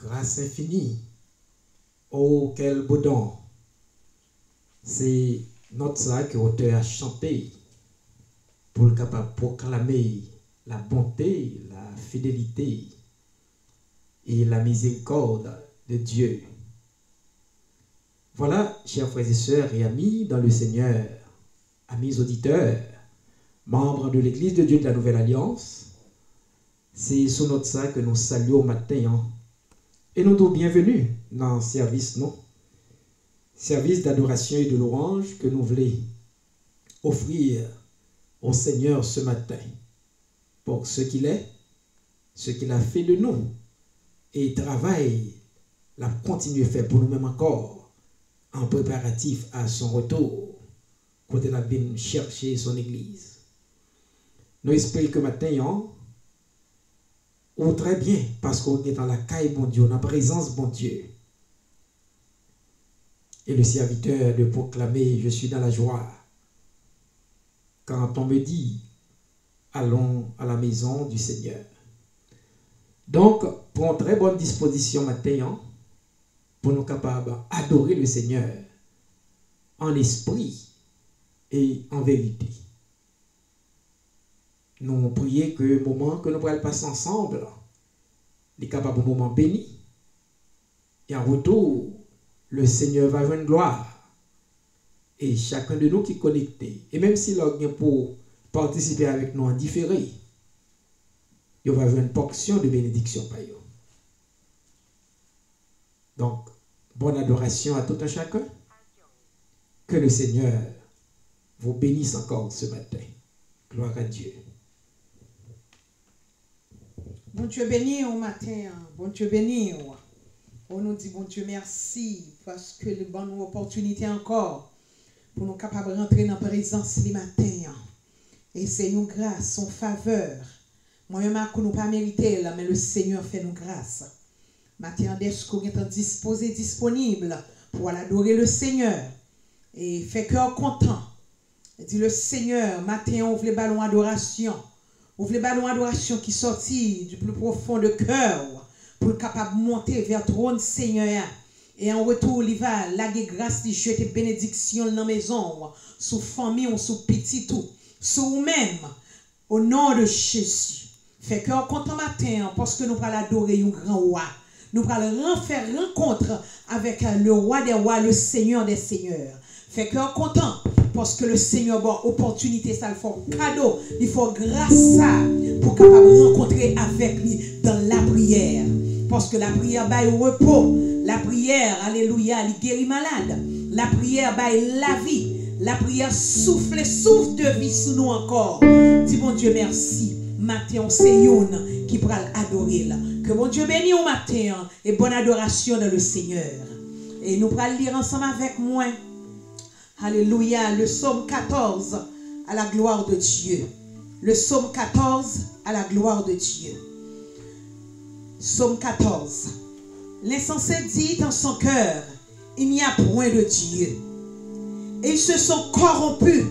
grâce infinie. Oh, quel beau don. C'est notre ça que l'auteur a chanté pour le capable de proclamer la bonté, la fidélité et la miséricorde de Dieu. Voilà, chers frères et sœurs et amis dans le Seigneur, amis auditeurs, membres de l'Église de Dieu de la Nouvelle Alliance, c'est sous notre ça que nous saluons au matin et nous sommes bienvenus dans le service, non? Service d'adoration et de louange que nous voulons offrir au Seigneur ce matin pour ce qu'il est, ce qu'il a fait de nous et travail l'a continué faire pour nous-mêmes encore en préparatif à son retour quand il a venu chercher son église. Nous espérons que matin, ou très bien parce qu'on est dans la caille bon Dieu, dans la présence bon Dieu. Et le serviteur de proclamer je suis dans la joie. Quand on me dit allons à la maison du Seigneur. Donc, pour une très bonne disposition matin, pour nous capables d'adorer le Seigneur en esprit et en vérité. Nous prions que le moment que nous pourrons passer ensemble, les capables de moment béni, et en retour, le Seigneur va jouer une gloire. Et chacun de nous qui est connecté, et même s'il a pour participer avec nous en différé, il va jouer une portion de bénédiction par eux. Donc, bonne adoration à tout un chacun. Que le Seigneur vous bénisse encore ce matin. Gloire à Dieu. Bon Dieu béni au matin. Bon Dieu béni. On nous dit bon Dieu merci parce que le bon opportunité encore pour nous capables de rentrer dans la présence les matins. Et c'est une grâce, une faveur. Moi-même, je ne pas mérité, mais le Seigneur fait nous grâce. Matin, est-ce qu'on est disposé, disponible pour adorer le Seigneur et fait cœur content. Dit le Seigneur, matin, ouvre les ballons d'adoration. Ouvre les ballons d'adoration qui sortent du plus profond de cœur pour être capable de monter vers le trône Seigneur. Et en retour, il va laguer grâce, il jeter bénédiction dans la maison, sous famille ou sous petit tout, sous vous-même, au nom de Jésus. Fait cœur content matin parce que nous allons adorer un grand roi. Nous allons faire rencontre avec le roi des rois, le Seigneur des seigneurs. Fait cœur content parce que le Seigneur a opportunité, ça le faut cadeau, il faut grâce ça pour capable rencontrer avec lui dans la prière. Parce que la prière baille au repos, la prière, alléluia, elle guérit malade. La prière baille la vie, la prière souffle de vie sous nous encore. Dis bon Dieu merci. Matin, c'est une qui pourra adorer. Que bon Dieu bénisse au matin et bonne adoration dans le Seigneur. Et nous pourrons lire ensemble avec moi. Alléluia, le psaume 14 à la gloire de Dieu. Le psaume 14 à la gloire de Dieu. Psaume 14. L'insensé dit dans son cœur, il n'y a point de Dieu. Et ils se sont corrompus.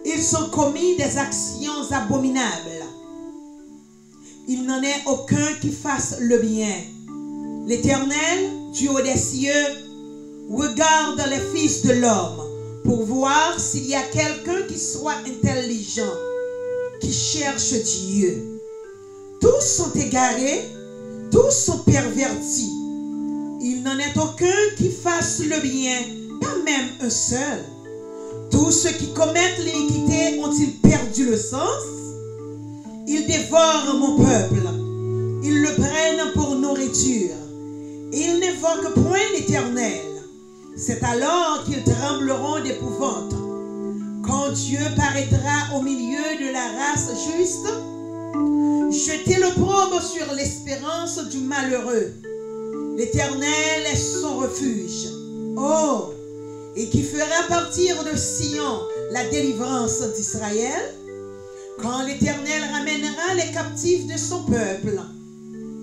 Ils ont commis des actions abominables. Il n'en est aucun qui fasse le bien. L'Éternel, du haut des cieux, regarde les fils de l'homme pour voir s'il y a quelqu'un qui soit intelligent, qui cherche Dieu. Tous sont égarés, tous sont pervertis. Il n'en est aucun qui fasse le bien, pas même un seul. Tous ceux qui commettent l'iniquité ont-ils perdu le sens? Ils dévorent mon peuple. Ils le prennent pour nourriture. Ils n'évoquent point l'Éternel. C'est alors qu'ils trembleront d'épouvante. Quand Dieu paraîtra au milieu de la race juste, jetez l'opprobre sur l'espérance du malheureux. L'Éternel est son refuge. Oh! Et qui fera partir de Sion la délivrance d'Israël, quand l'Éternel ramènera les captifs de son peuple.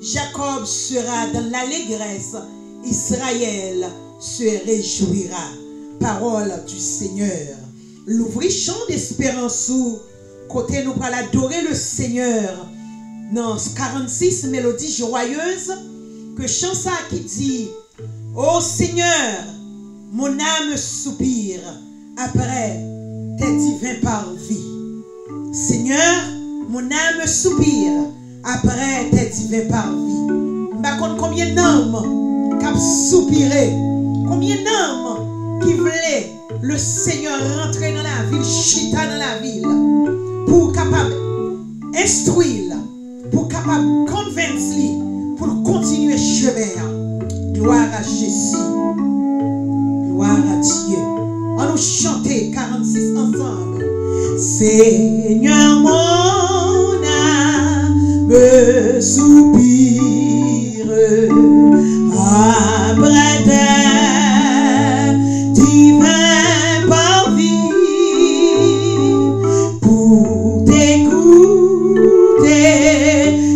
Jacob sera dans l'allégresse, Israël se réjouira. Parole du Seigneur. L'ouvrir chant d'espérance où, côté nous allons adorer le Seigneur, dans 46 mélodies joyeuses, Que chant ça qui dit, ô Seigneur, mon âme soupire après tes divins parvis. Seigneur, mon âme soupire après tes divins parvis. Par contre, combien d'âmes qui ont soupiré, combien d'âmes qui voulaient le Seigneur rentrer dans la ville, chita dans la ville, pour capable instruire, pour capable convaincre, pour continuer chemin. Gloire à Jésus. Gloire à Dieu. On nous chanter 46 ensemble. Seigneur, mon âme soupire après tes divins parvis pour t'écouter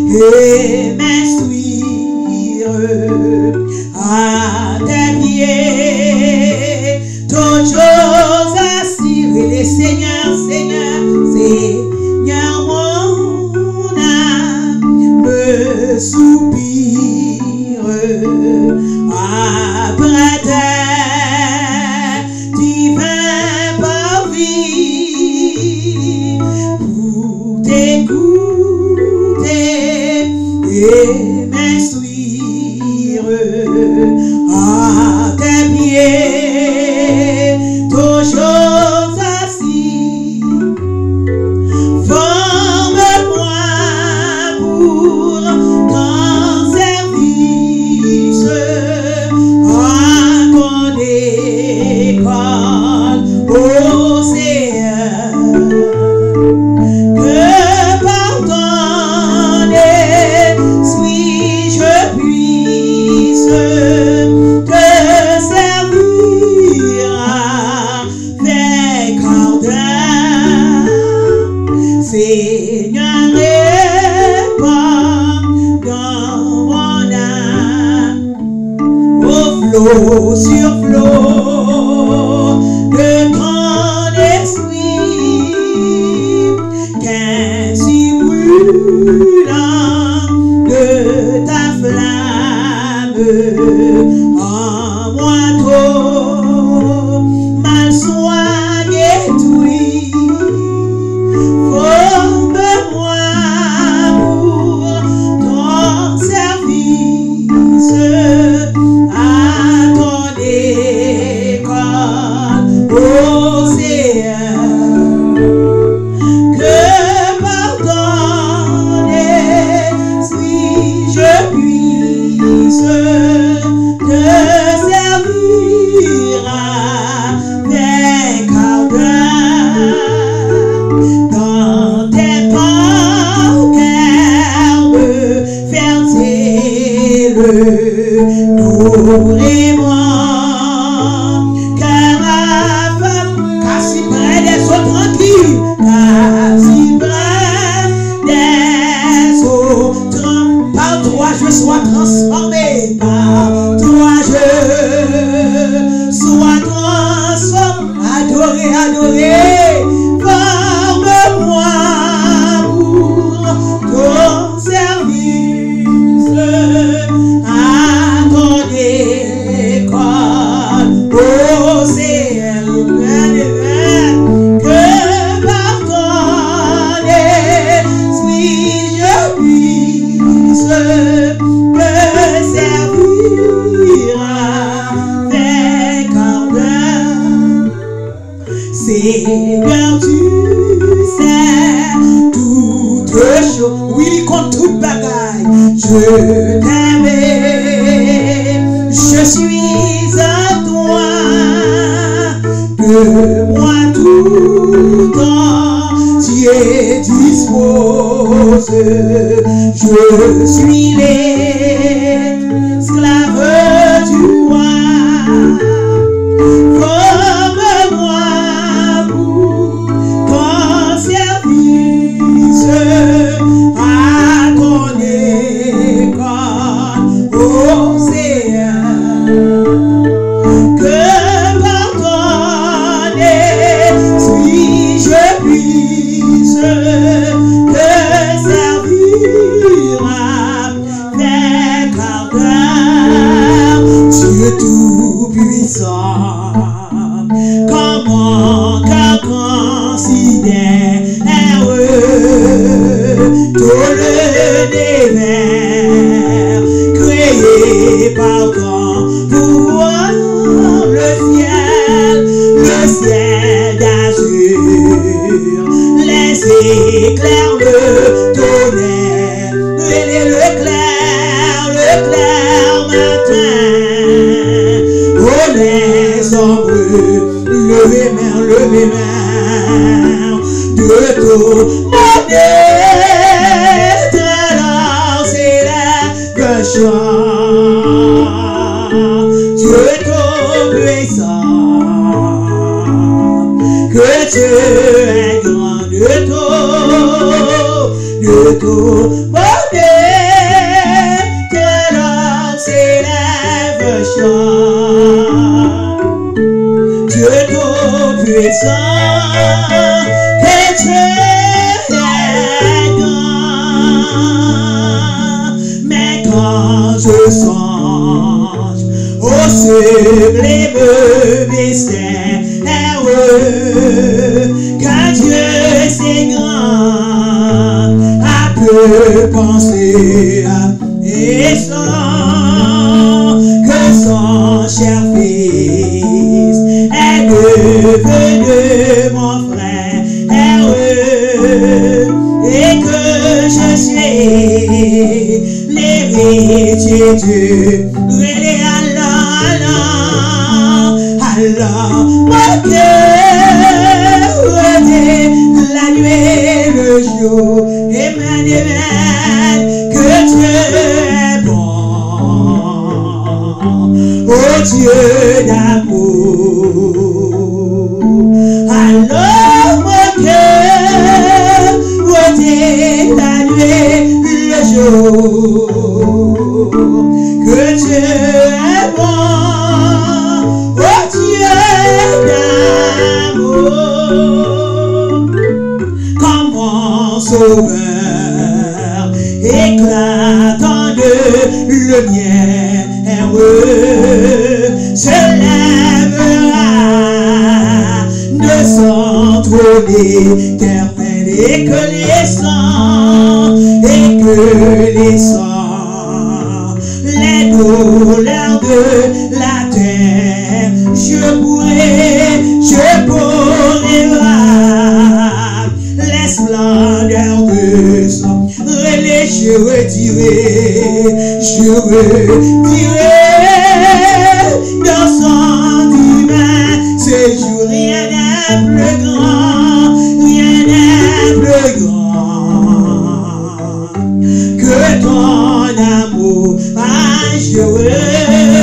et m'instruire à tes pieds. Toutes choses à cirer les Seigneurs, Seigneur, Seigneur, mon âme soupire après tes divins parvis pour t'écouter et m'instruire à tes pieds. Toujours assis, forme-moi pour ton service à ton école, ô Seigneur. Que par ton esprit je puisse te servir avec ardeur. Seigneur, répands dans mon âme au flot sur flot de ton esprit, qu'ainsi brûlant de ta flamme en moi trop mal soit détruit. Forme-moi pour ton service à ton école, ô Seigneur. Que par ton esprit je puisse te servir avec ardeur. Dans tes paroles fertiles, nourris-moi, car si près des eaux tranquilles, car si près des eaux tranquilles, par toi je sois transformé, par toi je sois transformé, adoré, adoré. Forme-moi pour ton service à ton école, ô Seigneur. Que par ton esprit je puisse te servir avec ardeur. Seigneur, tu sais toutes choses, oui, contre toute bagaille, je t'aime, je suis à toi, de moi tout entier dispose, je suis l'esclave du roi. Forme-moi pour ton service à ton école, ô Seigneur. Que par ton esprit je puisse te servir avec puissant. Comment qu'un considère tout l'univers créé par ton pouvoir, le ciel d'azur, les éclairs, le tonnerre, et le clair matin, oh les ombres, levez main, de tout monde, c'est la chant, Dieu tout-puissant, que Dieu est grand, de tout monde, c'est la chant, Dieu tout-puissant, que Dieu est grand. Mais quand je songe au sublime mystère, que Dieu c'est grand, à peu penser et sans que son cher fils est devenu mon frère et que je suis l'héritier du alors mon cœur redit la nuit et le jour, amen, que Dieu est bon, oh Dieu d'amour. Alors mon cœur redit la nuit le jour, que Dieu est bon, oh Dieu d'amour. Comme mon sauveur éclatant de lumière, se lèvera de son trône éternel, et que les sangs, les douleurs de la terre, je pourrai voir les splendeurs de son relais, je redirai dans son divin séjour, rien n'est plus grand, que ton amour. Je redirai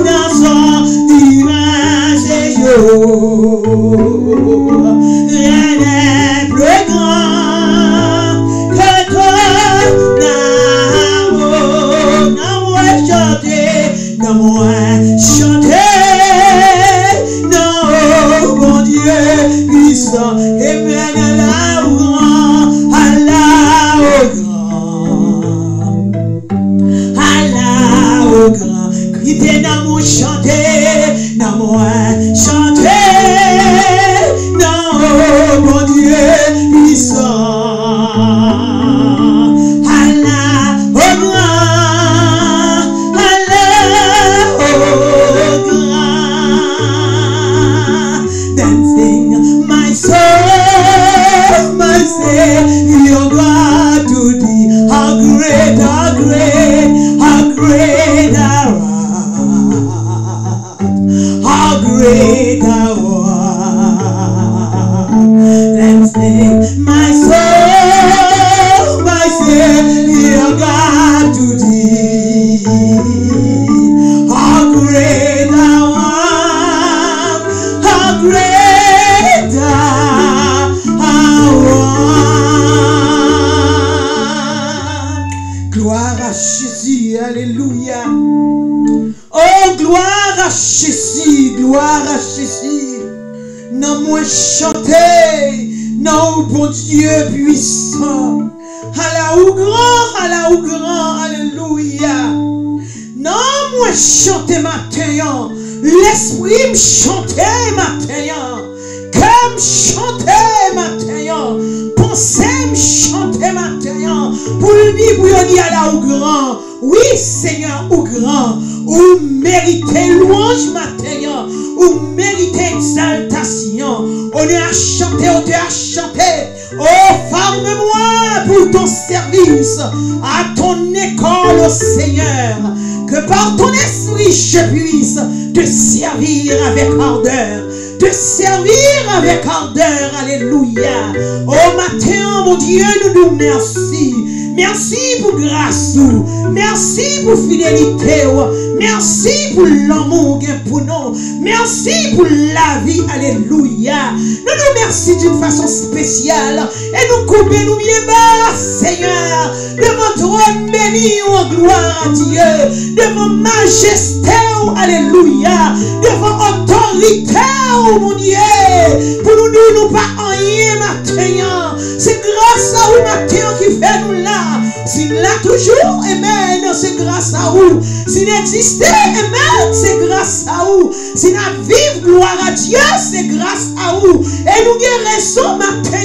dans son divin séjour, rien n'est plus grand que ton amour. Non, moi chanter, non, oh mon Dieu puissant, et bien Allah au grand, crier dans mon chanter, dans moi chanter, non, oh mon Dieu puissant. Your God to thee, how great thou art, how great thou art. Let's sing, my soul, my Savior God to thee, how great thou art, how great thou art. Gloire à Jésus, alléluia. Oh, gloire à Jésus, gloire à Jésus. Non, moi chanter, non, bon Dieu puissant. Allah ou grand, alléluia. Non, à chanter matin. L'esprit me chanter matin. Comme chanter matin. Pensez me chanter matin. Pour le dire, pour le dire là au grand. Oui, Seigneur, au grand. Ou méritez louange matin. Ou méritez exaltation. On est à chanter, on est à chanter. Oh, forme-moi pour ton service, à ton école, oh Seigneur, que par ton esprit je puisse te servir avec ardeur, te servir avec ardeur, alléluia. Oh matin, mon Dieu, nous nous merci. Merci pour grâce, merci pour fidélité, merci pour l'amour pour nous, merci pour la vie, alléluia. Nous nous merci d'une façon spéciale et nous coupons nous bien bas, Seigneur, devant trône béni en gloire à Dieu, devant majesté, alléluia, devant autorité, mon Dieu, pour nous pas en rien matin, c'est grâce à vous matin qui fait nous là. S'il l'a toujours, amen, c'est grâce à vous. S'il existait, amen, c'est grâce à vous. S'il a vive, gloire à Dieu, c'est grâce à vous. Et nous guérissons matin.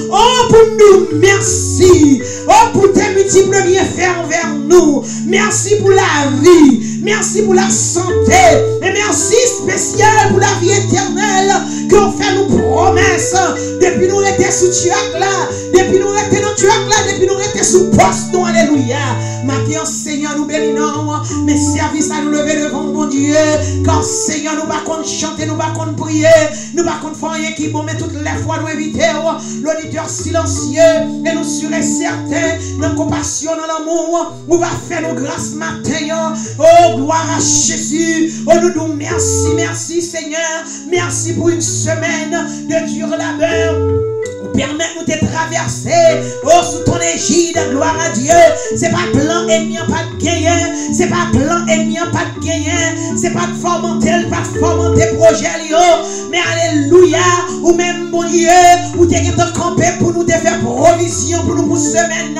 Oh, pour nous, merci. Oh, pour tes multiples bienfaits envers nous. Merci pour la vie. Merci pour la santé. Et merci spécial pour la vie éternelle qu'on fait nos promesses. Depuis nous étions sous tuac là. Depuis nous étions dans tuac là. Depuis nous étions sous poste. Nous, alléluia. Maintenant, Seigneur, nous bénissons. Mes services à nous lever devant mon Dieu. Car Seigneur, nous pas qu'on chanter, nous pas qu'on prier. Nous pas qu'on faire rien qui est bon. Mais toutes les fois, nous éviter l'auditeur silencieux. Et nous sûrs et certains, dans compassion, dans l'amour, nous va faire nos grâces matin. Oh, gloire à Jésus. Oh, nous merci, merci Seigneur. Merci pour une semaine de dur labeur. Permets-nous de traverser sous ton égide, gloire à Dieu. C'est pas plan ennemi, pas de gagner. C'est pas plan ennemi, pas de gagner. C'est pas de fomenter projet, mais alléluia. Ou même, mon Dieu, ou t'es campé pour nous faire provision pour nous pour semaine.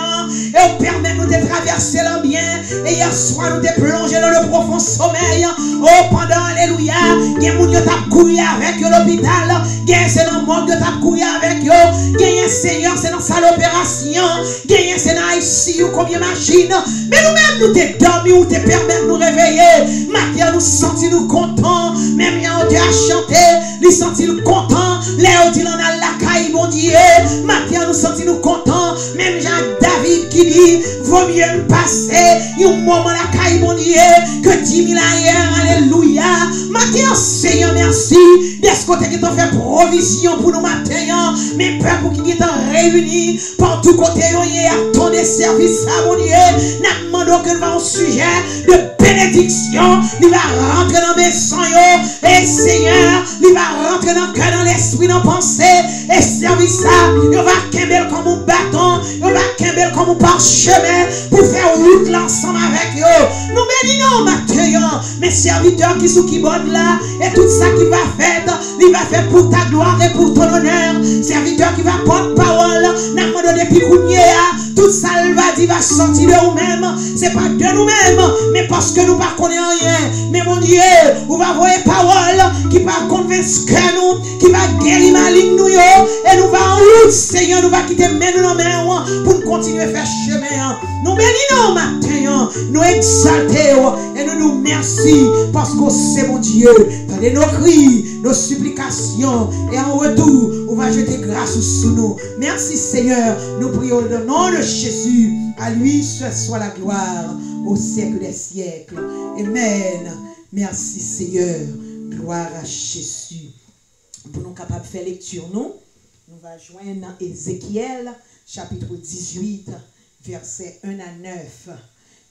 Et on permet-nous de traverser le bien. Et hier soir, nous t'es plongé dans le profond sommeil. Oh, pendant, alléluia, il y a mon Dieu t'a couru avec l'hôpital. Il y a c'est dans le monde de t'a couru avec eux. Gagner Seigneur, c'est dans sa l'opération. Gagner c'est dans ici ou combien machine. Mais nous-mêmes, nous t'es dormi ou t'es permis de nous réveiller. Maintenant, nous sentons nous contents. Même quand on t'a chanté, nous sentons nous contents. Léo dit, on a la caille, mon Dieu. Maintenant, nous sentons nous contents. Même Jean-David qui dit, vaut mieux passer un moment la caille, mon Dieu, que 10 000 ailleurs. Alléluia. Maintenant, Seigneur, merci. Des côtés qui t'ont fait provision pour nous matin. Mais peuple qui est réunis par tout côté, à ton service, à mon Dieu. Nous demandons que nous avons un sujet de bénédiction. Il va rentrer dans mes maison. Et Seigneur, il va rentrer dans le cœur, dans l'esprit, dans la pensée. Et service ça, il va kembel comme un bâton. Il va kembel comme un parchemin pour faire route l'ensemble avec eux. Nous bénissons matin. Mes serviteurs qui sont qui bordent là. Et tout ça qui va faire, il va faire pour ta gloire et pour ton honneur. Serviteur qui va porter parole, n'a pas donné picounier, tout ça va sortir de nous-mêmes. C'est pas de nous-mêmes, mais parce que nous ne connaissons rien. Mais mon Dieu, vous va voir parole qui va convaincre nous, qui va guérir maligne nous, et nous va en route, Seigneur, nous va quitter nous dans main pour nous continuer à faire chemin. Nous bénissons matin, nous exaltons et nous nous merci parce que c'est mon Dieu. Tendez nos cris, nos supplications, et en retour, on va jeter grâce sur nous. Merci Seigneur, nous prions au nom de Jésus. À lui soit la gloire au siècle des siècles. Amen. Merci Seigneur. Gloire à Jésus. Pour nous capables de faire lecture, nous va joindre Ézéchiel, chapitre 18, versets 1 à 9.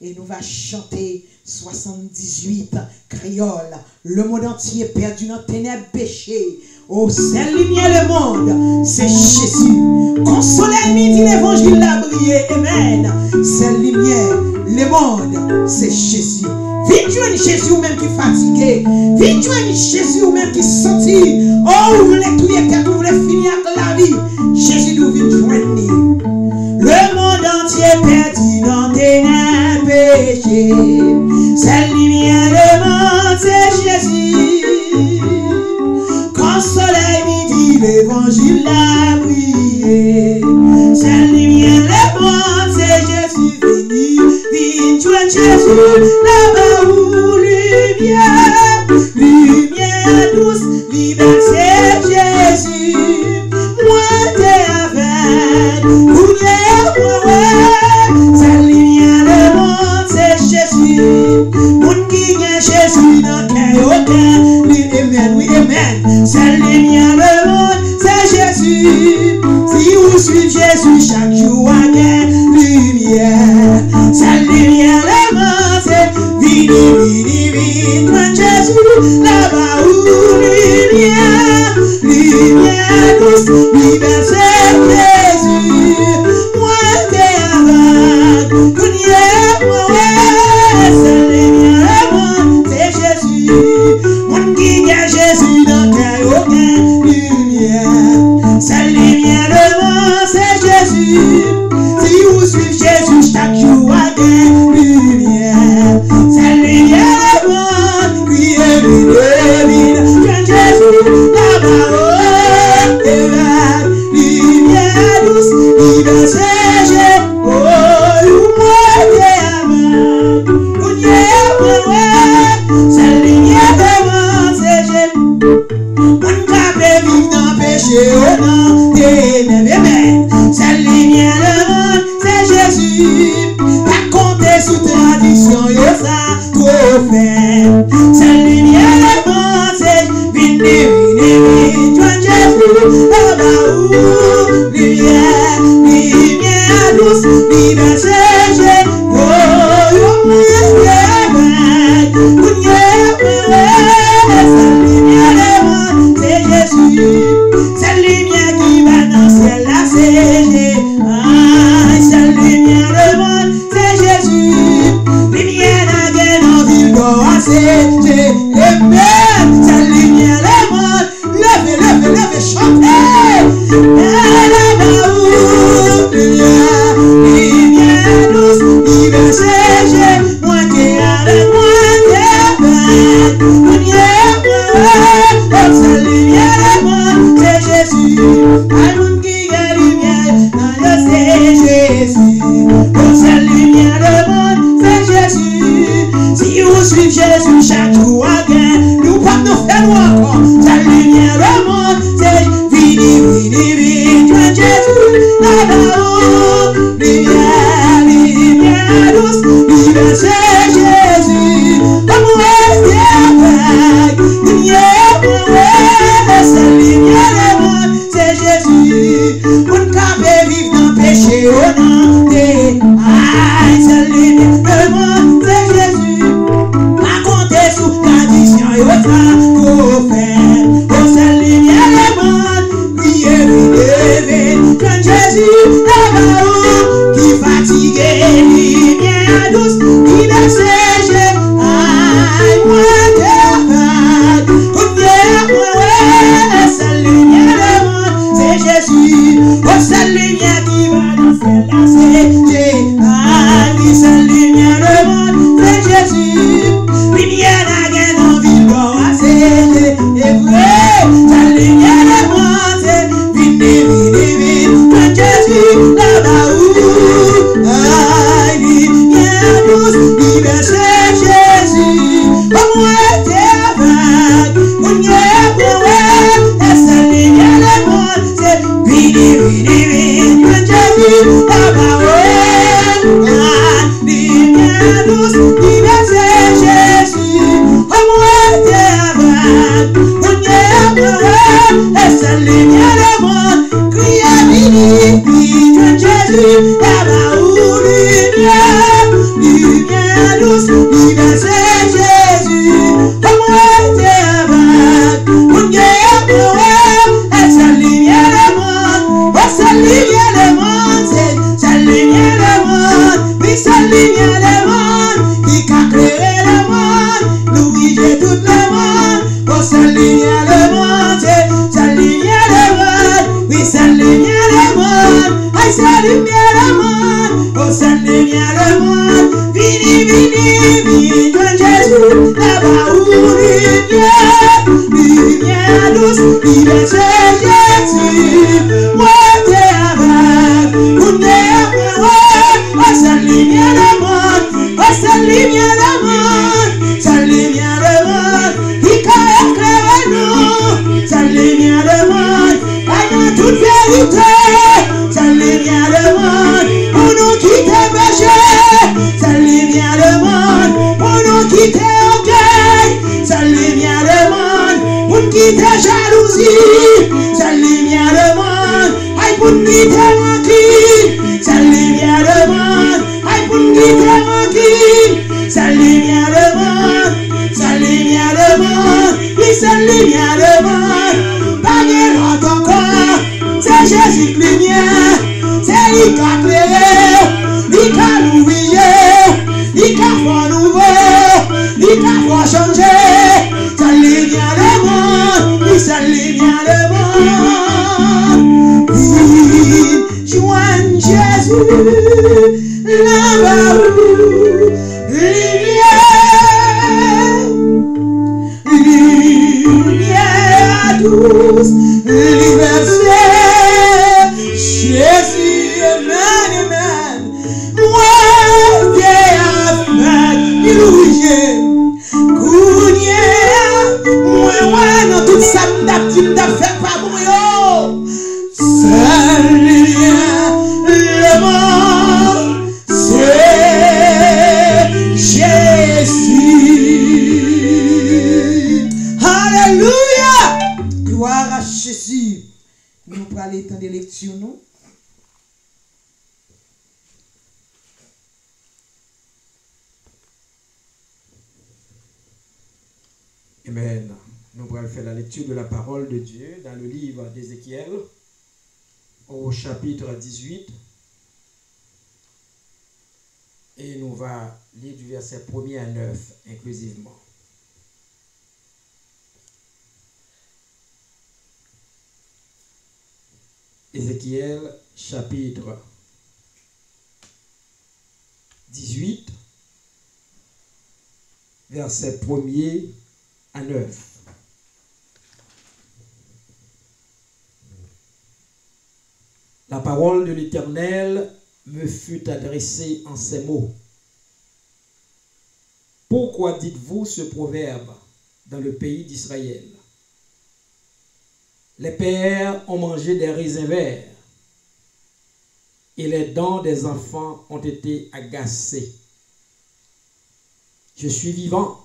Et nous va chanter 78 créoles. Le monde entier perdu dans ténèbres péché. Oh, c'est lumière le monde, c'est Jésus. Consolez midi l'évangile l'a brillé. Amen. C'est lumière le monde, c'est Jésus. Viens joindre Jésus ou même qui est fatigué. Viens joindre Jésus ou même qui est senti. Oh, vous voulez tout y être, vous voulez finir avec la vie. Jésus nous vient joindre. Le monde entier perdu dans tes péchés. Cette lumière le monde, c'est Jésus. Quand soleil midi, l'évangile a brillé. Cette lumière le monde, c'est Jésus venu. Viens joindre Jésus, là-bas où lumière. Lumière douce, liberté, c'est Jésus. Moi, t'es avec. Cette lumière le monde, c'est Jésus. Moun qui gagne Jésus dans le cœur, amen, oui, amen. Cette lumière le monde, c'est Jésus. Si vous suivez Jésus chaque jour, gagne lumière. Cette lumière le monde, c'est vini, prends Jésus, là-bas où lumière, lumière douce, liberté, Jésus. Moi, t'es avec, cette lumière le monde, c'est Jésus. Mon qui gagne Jésus dans le cœur, aucun lumière. Cette lumière le monde, c'est Jésus. Si vous suivez Jésus chaque jour, gagne lumière. Cette lumière le monde, criez, vite, prends Jésus, là-bas, lumière douce, liberté, cette lumière le monde, c'est Jésus. Pas compter sous tradition, yo ça trop fait. Cette lumière le monde, c'est vini, joindre Jésus, là-bas où lumière, lumière douce, liberté, Jésus. Cette lumière le monde, c'est Jésus. Cette lumière qui va dans le ciel, là, c'est Jésus. Cette lumière le monde, c'est Jésus. Lumière n'a gain en ville, c'est Jésus. Amen. Cette lumière le monde, levez, chantez. Là-bas où lumière, lumière douce, liberté, Jésus. Moi qui avec moi, t'es avec. Cette lumière le monde, c'est Jésus. Almoun qui a lumière, dans le c'est Jésus. Oh, cette lumière le monde, c'est Jésus. Si vous suivez Jésus chaque jour, nous pas nous faire encore. Cette lumière le monde, c'est vini, joindre Jésus. Là-bas, lumière, lumière douce, liberté, Jésus. Comme rester avec, lumière. Cette lumière le monde, c'est Jésus. Mon capé vivre dans le péché au nom des. Cette lumière le monde, c'est Jésus. Pas compter sous tradition et autres pour faire. Oh, cette lumière le monde, priez, prends Jésus, là-bas où qui fatigué, lumière douce, liberté, Jésus. Moi, cette lumière le monde, c'est Jésus. Oh, cette lumière qui va dans le ciel, là, c'est Jésus. Cette lumière le monde, c'est Jésus. Lumière n'a gain en ville, c'est Jésus. Cette lumière le monde, c'est vini, prends Jésus, là-bas où lumière douce, liberté, Jésus. Oh, moi, t'es avec, cette lumière le monde, c'est vini, prends Jésus, là-bas lumière douce, liberté, Jésus. Oh, moi, t'es avec, cette lumière le monde, criez, vini, prends Jésus, là-bas lumière, lumière douce, liberté, Jésus. Oh, moi, t'es avec, cette lumière le monde, oh, cette lumière le monde, c'est cette lumière le monde, oui, cette lumière le monde, qui a créé le monde, nous guider tout le monde, oh, cette lumière le monde, c'est cette lumière le monde, oui, cette lumière le monde, aïe, cette lumière le monde, oh, cette lumière le monde, vini, pour nous quitter manquer, sa lumière demande. Aïe pour nous quitter manquer, sa lumière demande. Sa lumière demande, oui, sa lumière demande. Pas de l'autre encore, c'est Jésus qui lumière. C'est lui qui a créé, lui qui a nous briller, lui qui a fait nouveau, lui qui a fait changer. Sa lumière demande, oui, sa lumière demande. Oui, joigne Jésus, là-bas, lumière. Lumière douce, l'universel, Jésus, amen, amen. Moi, viens avec, louer, Kounia, moi, dans tout ça, m'd'a fait pas mourir. Seul lumière, le monde, c'est Jésus. Alléluia! Gloire à Jésus. Nous prenons le temps de lecture, nous. Amen. Nous allons faire la lecture de la parole de Dieu dans le livre d'Ézéchiel, au chapitre 18. Et nous allons lire du verset 1er à 9 inclusivement. Ézéchiel chapitre 18, verset 1er à 9. La parole de l'Éternel me fut adressée en ces mots. Pourquoi dites-vous ce proverbe dans le pays d'Israël? Les pères ont mangé des raisins verts et les dents des enfants ont été agacées. Je suis vivant,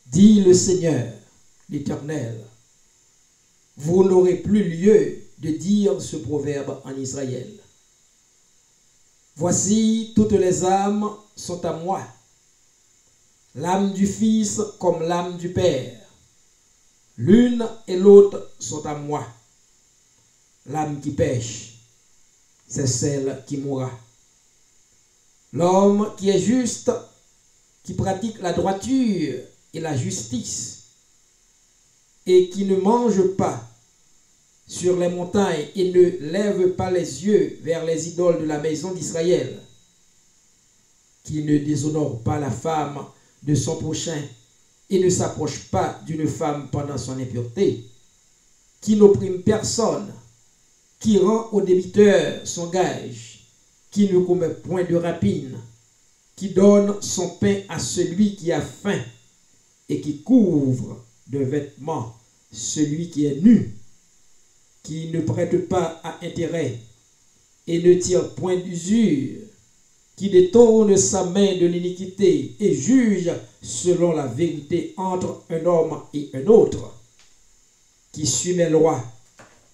dit le Seigneur, l'Éternel. Vous n'aurez plus lieu de dire ce proverbe en Israël. Voici, toutes les âmes sont à moi, l'âme du Fils comme l'âme du Père. L'une et l'autre sont à moi. L'âme qui pêche, c'est celle qui mourra. L'homme qui est juste, qui pratique la droiture et la justice, et qui ne mange pas sur les montagnes et ne lève pas les yeux vers les idoles de la maison d'Israël, qui ne déshonore pas la femme de son prochain et ne s'approche pas d'une femme pendant son impureté, qui n'opprime personne, qui rend au débiteur son gage, qui ne commet point de rapine, qui donne son pain à celui qui a faim et qui couvre de vêtements celui qui est nu, qui ne prête pas à intérêt et ne tire point d'usure, qui détourne sa main de l'iniquité et juge selon la vérité entre un homme et un autre, qui suit mes lois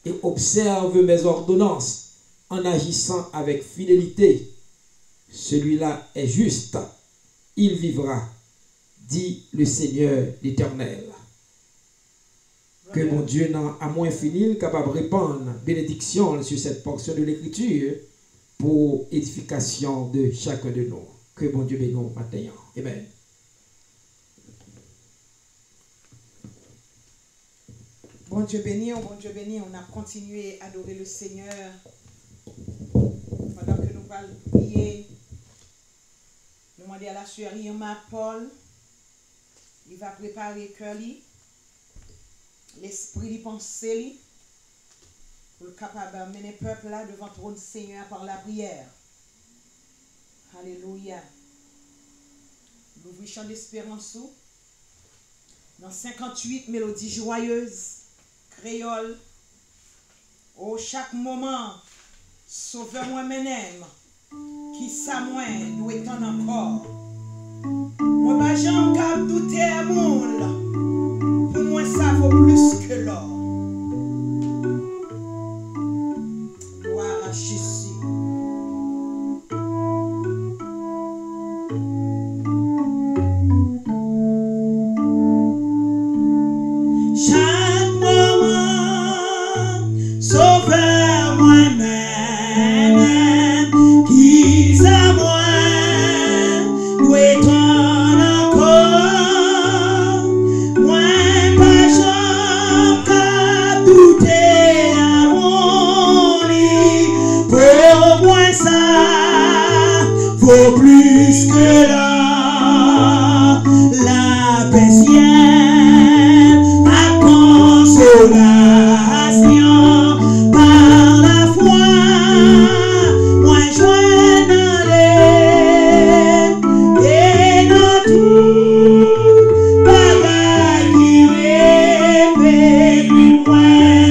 et observe mes ordonnances en agissant avec fidélité, celui-là est juste, il vivra, dit le Seigneur l'Éternel. Que mon Dieu, à moins fini, capable de répandre bénédiction sur cette portion de l'Écriture pour édification de chacun de nous. Que mon Dieu bénisse maintenant. Amen. Bon Dieu béni, on a continué à adorer le Seigneur pendant que nous allons prier. Nous demandons à la sœur Irma Paul, il va préparer le cœur, l'esprit de pensée, pour le capable d'amener le peuple là devant le trône du Seigneur par la prière. Alléluia. Nous ouvrons chant d'espérance dans 58 mélodies joyeuses, créoles. Au chaque moment, sauveur-moi menem, qui ça moi nous étant encore. Moi, ma jambe cap douter à monde, pour moi ça vaut plus que l'or. vaut plus que l'or, la paix ciel, la consolation, par la foi, moi joindre et dans tout bagaille qui rêve, moi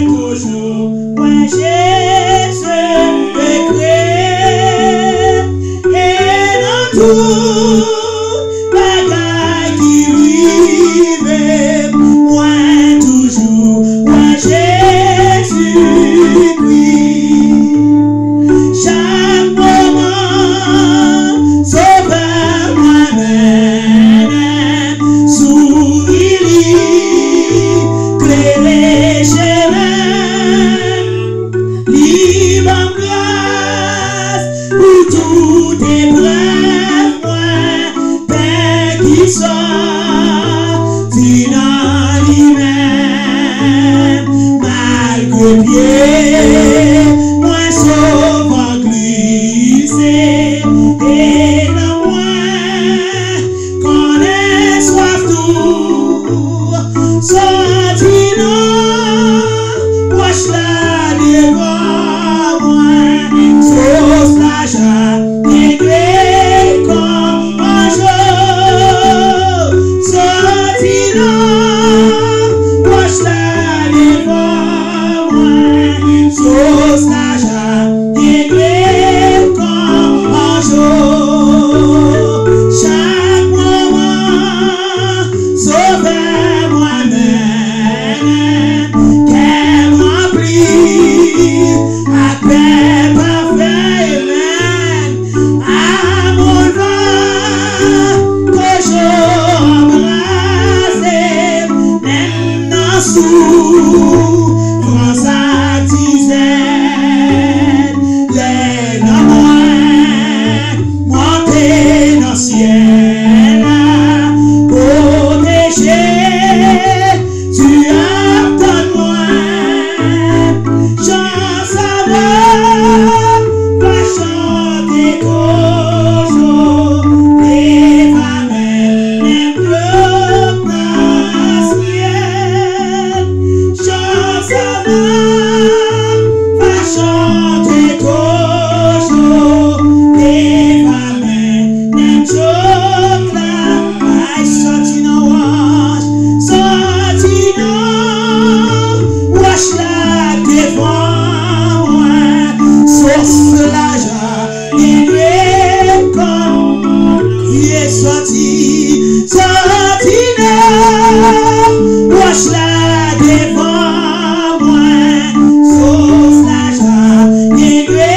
toujours, moi Jésus est créé, et dans tout bagaille qui rêve, moi toujours, moi Jésus-Christ. Chaque moment, sauveur moi-même, sourire, clairer chemin, libre en grâce, pour toute épreuve, moi, Père qui sort, dans lui-même, malgré pied, moi sauvant glissé, et dans moi, qu'on est soif tout, sorti non, wash la devant moi, sauce la jatte, négré comme un jour, sorti non, wash la devant moi, sauce la jatte, négré comme un jour, chaque moment, sauveur moi-même, qu'elle remplit à paix parfait, amen, à mon vent, toujours embrassé, même dans souffrance à dizaine, les noms monter dans le ciel, protéger, tu attends-moi, j'en savoir, va chanter toujours, et va mettre les bleus dans le ciel, j'en savoir, va chanter toujours, et va mettre les bleus là, aïe, sorti dans wash la devant moi, sauce la jatte, négré comme qui est sorti non, wash la devant moi, sauce la jatte, négré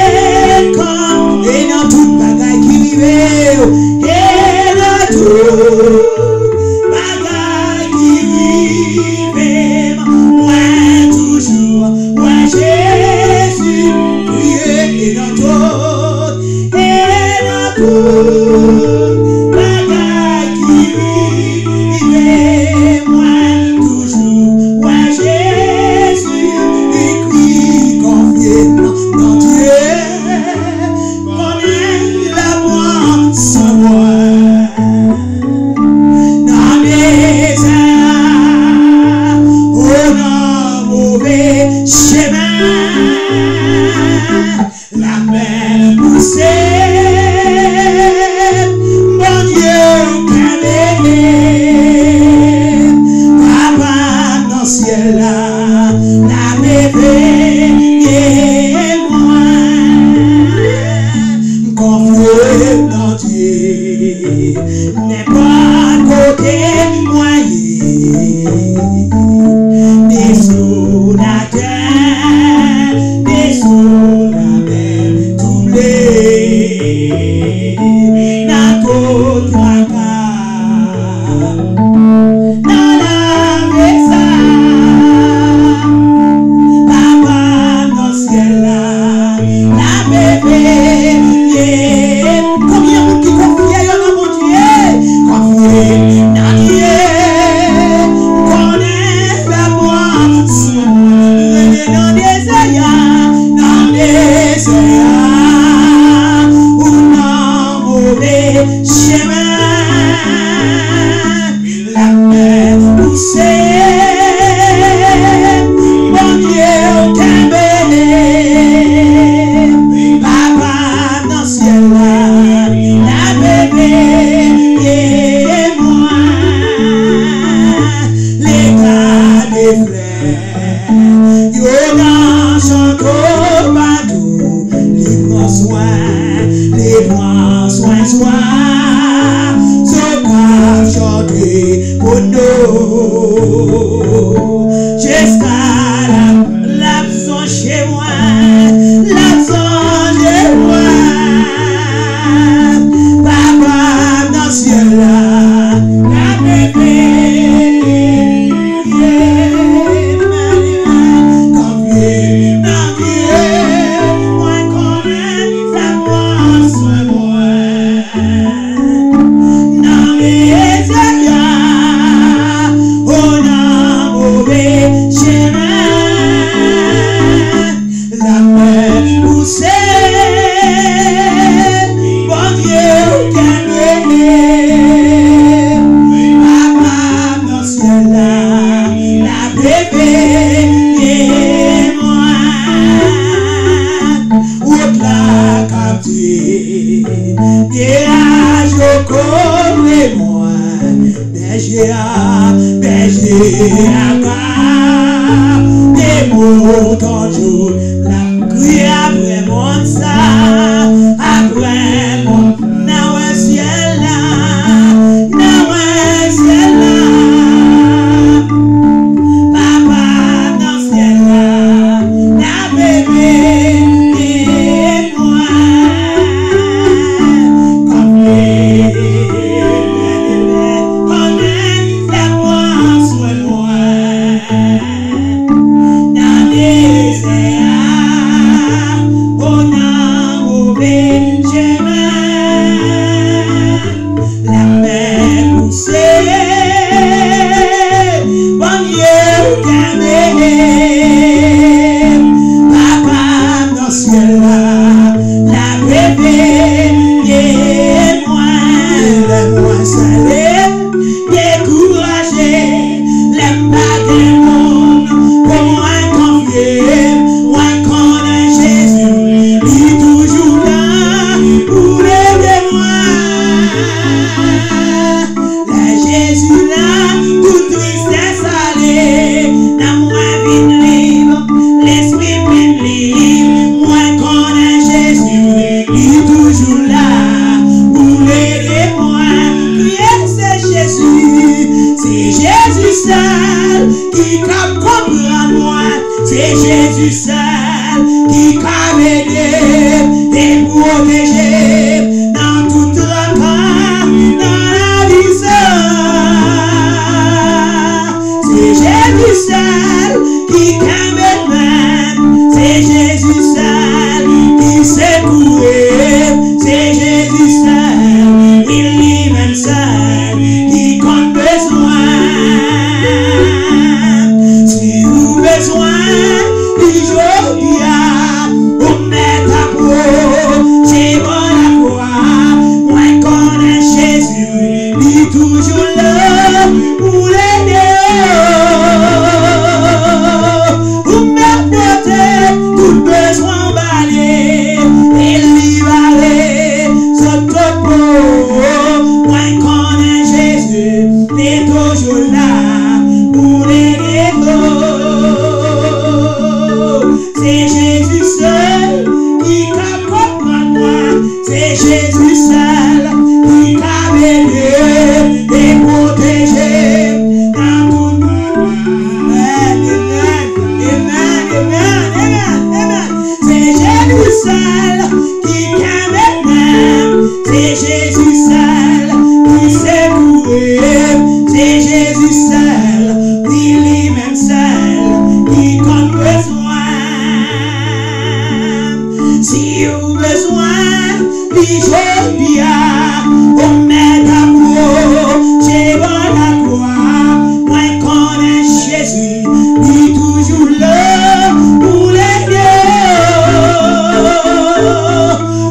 comme, et dans toute bagaille qui rive, et dans toute bagaille qui rive, moi toujours, moi Jésus, et dans tout bagaille qui rive, moi toujours, moi Jésus, écrit, confié dans Dieu, connaît la voix sans moi. Dans les airs, au mauvais chemin, la mer poussée, mon Dieu, calé, papa dans le ciel là, la bébé, et moi, confié dans Dieu, n'est pas côté moyen, des sous la terre, des sous la mer, troublés, la côte fracas, dans la maison, papa dans le ciel là, la bébé, combien de qui confient dans mon Dieu, confie dans Dieu, connaît la boîte, dans des airs, ou non, besoin, ce qu'a chanté pour nous. Jusqu'à l'absence chez moi, l'absence chez moi. Papa dans le ciel là, la bébé. Des mots d'ange, la pluie après mon ça, après mon now ciel là, papa dans ciel là, la bébé et moi, comme c'est Jésus seul qui t'a aidé et protégé dans toute la cas, dans la vie seule. C'est Jésus seul qui t'a même, c'est Jésus seul qui s'est coué, c'est Jésus seul, il lui-même seul qui compte besoin. Si vous besoin, toujours là pour l'aider. Vous m'apportez tout besoin balai et libérer ce topo. Moi connais Jésus, il est toujours là pour l'aider. C'est Jésus seul qui t'a compris moi. C'est Jésus seul qui t'a aidé. C'est Jésus seul qui s'est coué, c'est Jésus seul, oui lui-même seul qui compte besoin. Si vous besoin, aujourd'hui, on met à peau, j'ai bon la croix, moi connais Jésus, lui toujours là pour l'aider.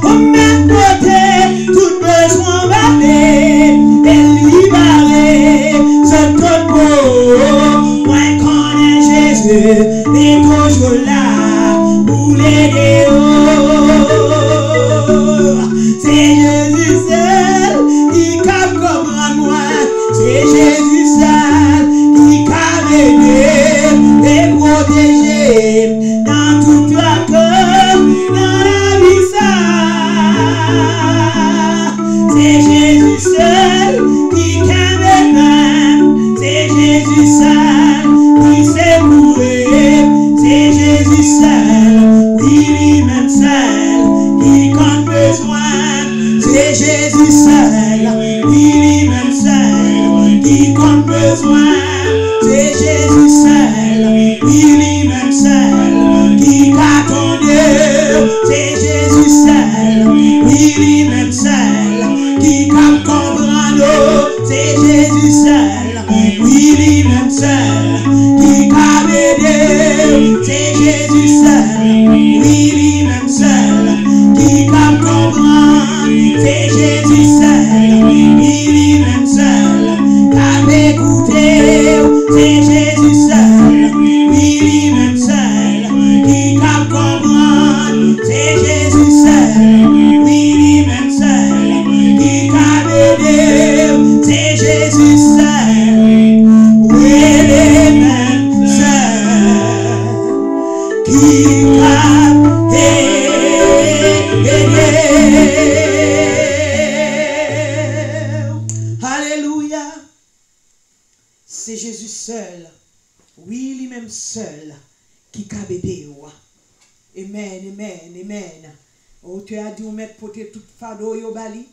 On met côté tout besoin balai et libérer ce topo. Moi connais Jésus, il est toujours là pour l'aider. C'est Jésus seul qui cap comme moi. C'est Jésus seul qui cap aider et protéger dans toute la cause, dans la vie ça. C'est Jésus seul qui calme même. C'est Jésus seul qui sait courir. C'est Jésus seul, oui lui-même seul, qui compte besoin. C'est Jésus seul, oui lui-même seul, qui compte besoin. C'est Jésus seul, oui lui-même seul, qui attendait. C'est Jésus seul, oui lui-même seul, qui capte comprendre. C'est Jésus seul, oui lui-même seul, qui capte aider. C'est Jésus seul, oui lui-même seul, qui capte comprendre. C'est Jésus seul, oui lui-même seul, capte écouter. C'est Jésus seul, oui lui-même seul, qui capte comprendre. C'est Jésus seul, oui lui-même seul, qui capte aider. C'est Jésus seul, oui lui-même seul, qui capte aider. Alléluia. C'est Jésus seul, oui lui-même seul, qui capte aider. Amen, amen, amen. Oh, tu as dit ou mettre pour tout fardeau yo bali,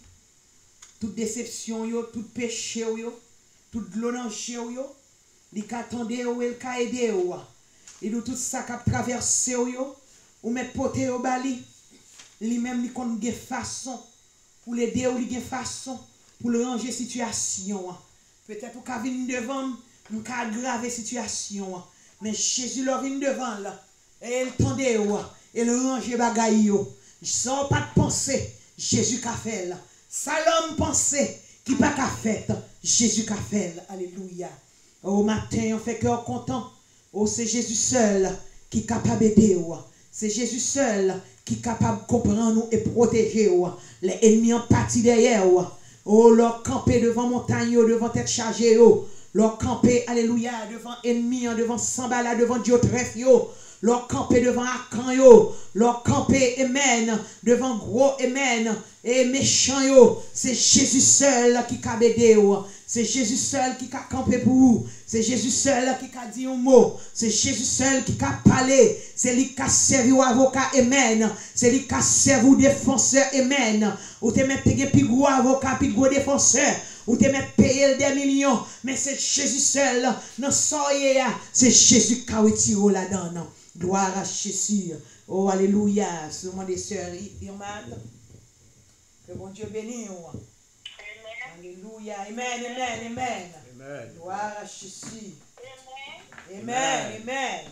toute déception yo, tout péché yo, toute glonanche yo, li ka tande yo, el ka aider yo. Et de tout ça qu'a traversé yo, ou mettre pote yo bali, li même li kon gen façon pour l'aider ou li gen façon pour le ranger situation. Peut-être ou ka vinn devant, ou ka aggraver situation, mais Jésus leur vinn devant là. Et il tende yo, et le ranger bagay yo. Sans pas de pensée, Jésus qu'a fait là. Salom pensée qui pas qu'a fait, Jésus qu'a fait. Alléluia. Au matin, on fait cœur content. Oh, c'est Jésus seul qui est capable d'aider. C'est Jésus seul qui est capable de comprendre nous et protéger. Les ennemis en partie derrière. Oh, leur camper devant montagne, devant tête chargée. Leur camper, alléluia, devant ennemis, devant Sambala, devant Diotrephe. Leur camper devant Akan yo, leur camper, amen, devant gros, amen, et méchant yo, c'est Jésus seul qui a aidé, c'est Jésus seul qui a campé pour vous, c'est Jésus seul qui a dit un mot, c'est Jésus seul qui a parlé, c'est lui qui a servi au avocat, amen, c'est lui qui a servi au défenseur, amen, ou te mettre plus gros avocat, plus gros défenseur, ou te mettre payer des millions, mais c'est Jésus seul, non soyez, c'est Jésus qui a retiré là-dedans. Gloire à Jésus. Oh, alléluia. C'est le moment des sœurs Irmad. Que bon Dieu bénisse. Alléluia. Amen, amen, amen. Amen. Gloire à Jésus. Amen, amen.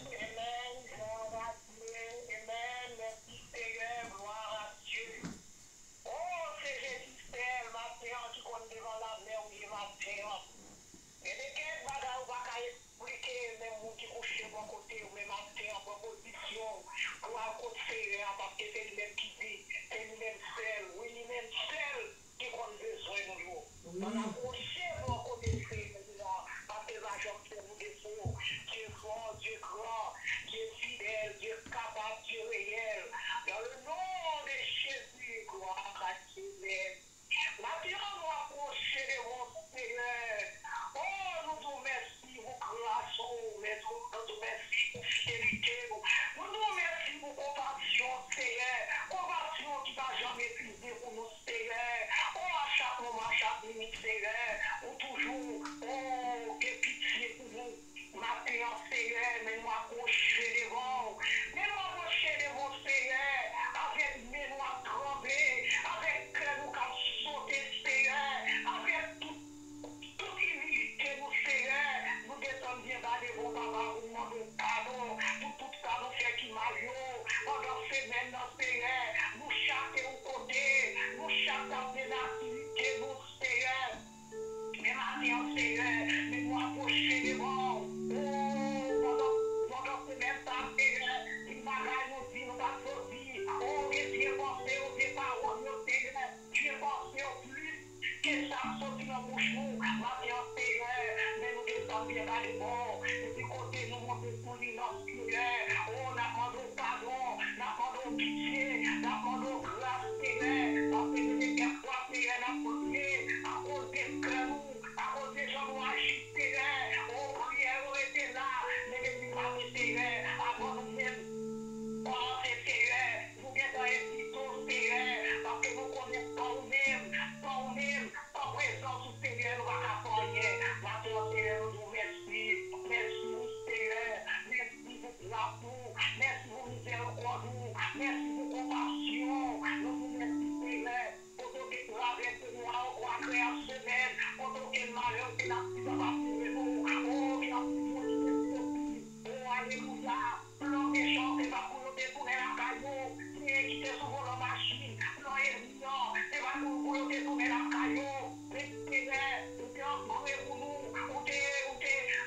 cause des cœurs, à cause des gens nous agiter, on prière, on était là, mais les plus pas Seigneur, avant nous-mêmes. Oh, Seigneur, nous viendrons un Seigneur, parce que nous connaissons pas nous-mêmes, en présence du Seigneur, nous va pas rien. Maintenant, Seigneur, nous vous merci, Seigneur, merci pour l'amour, merci pour miséricorde, merci pour compassion, nous vous merci, Seigneur, pour tout ce que vous avez fait nous à créer en semaine, pour tout ce malheur que nous avons fait nous, oh, bien, oh, alléluia. L'homme méchant, c'est pas pour nous détourner la caillou, mais qui te souvent la machine, l'homme évident, c'est pas pour nous détourner la caillou, mais nous t'es encouré pour nous, ou t'es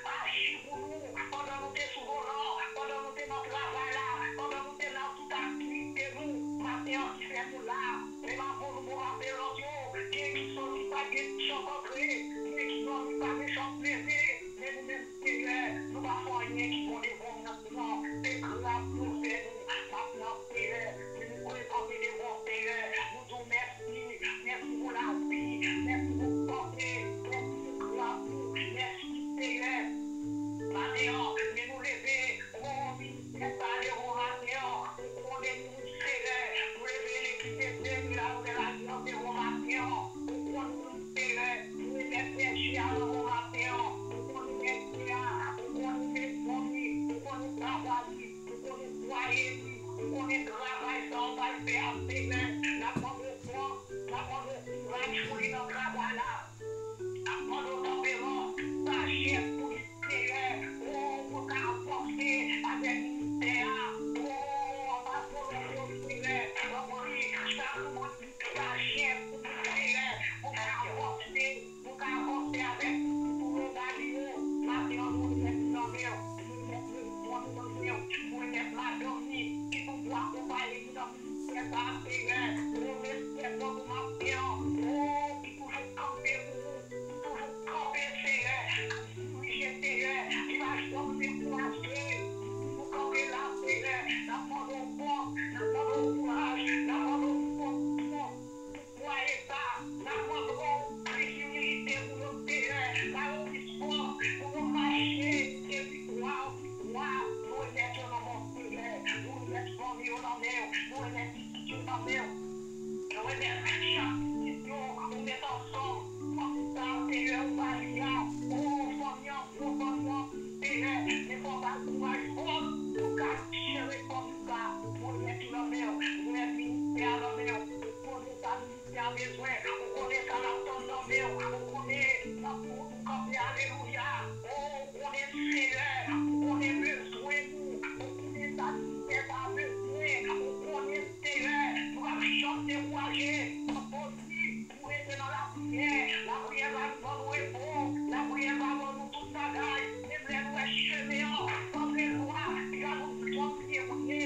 agi pour nous, pendant nous t'es souvent là, pendant nous t'es dans le travail là, pendant nous t'es dans toute activité nous, maintenant qui fait nous là, mais pas pour nous rappeler l'audio, qui sont pas des méchants concrets, qui sont pas des méchants plaisirs, mais nous-mêmes, Seigneur, nous ne faisons rien qui vont les bons maintenant. C'est grave pour faire nous. Maintenant, Seigneur, nous présenter des bons Seigneur. Nous disons merci. Merci pour la vie. Merci pour porter. Merci pour la vie. Merci, Seigneur. Maintenant, mais nous lever. Oh, ministère, oh, maintenant. On est nous, Seigneur. Nous lever l'équipe de Seigneur. Là, nous la viande, oh, maintenant. On nous, Seigneur. Nous les péchés, oh, maintenant. On est travail sans va le faire, Seigneur. La prendre foi, la prendre courage pour les travail là. La prendre tempérament, ta chef pour les Seigneur. Oh, pour t'apporter avec ministère. Oh, on va pour le Seigneur. Ta chef pour les Seigneur. Pour t'apporter avec tout le monde. Maintenant, nous sommes dans le pour mettre la dormir, qui pour pouvoir accompagner dans le ministère Seigneur, pour mettre dans ma pierre, oh, qui toujours camper Seigneur, oui, Seigneur, qui va sortir pour acheter, pour camper là, Seigneur, la prendre au fond, la prendre au courage, la prendre au fond, pour ça, la prendre au préciosité pour nos Seigneur, la obéissance, pour nos marcher, et puis croire. Nous mettons dans mon Seigneur, nous mettons dans nous mettons dans nous mettons chaque mission, nous mettons ensemble, pour ça, Seigneur, on va aller Seigneur, mais on va courage, pour cacher comme ça, pour mettre dans nous mettre ministère dans nous, pour nous ministère besoin, on connaît ça dans nous, on connaît la pour camper, alléluia, on est Seigneur, on est besoin nous, on connaît ça, c'est pas besoin, on connaît Seigneur, nous allons chanter, courager, pour être dans la prière va nous répondre, la prière va nous tout bagaille, les blés nous chemin, comme les lois, il va nous prier,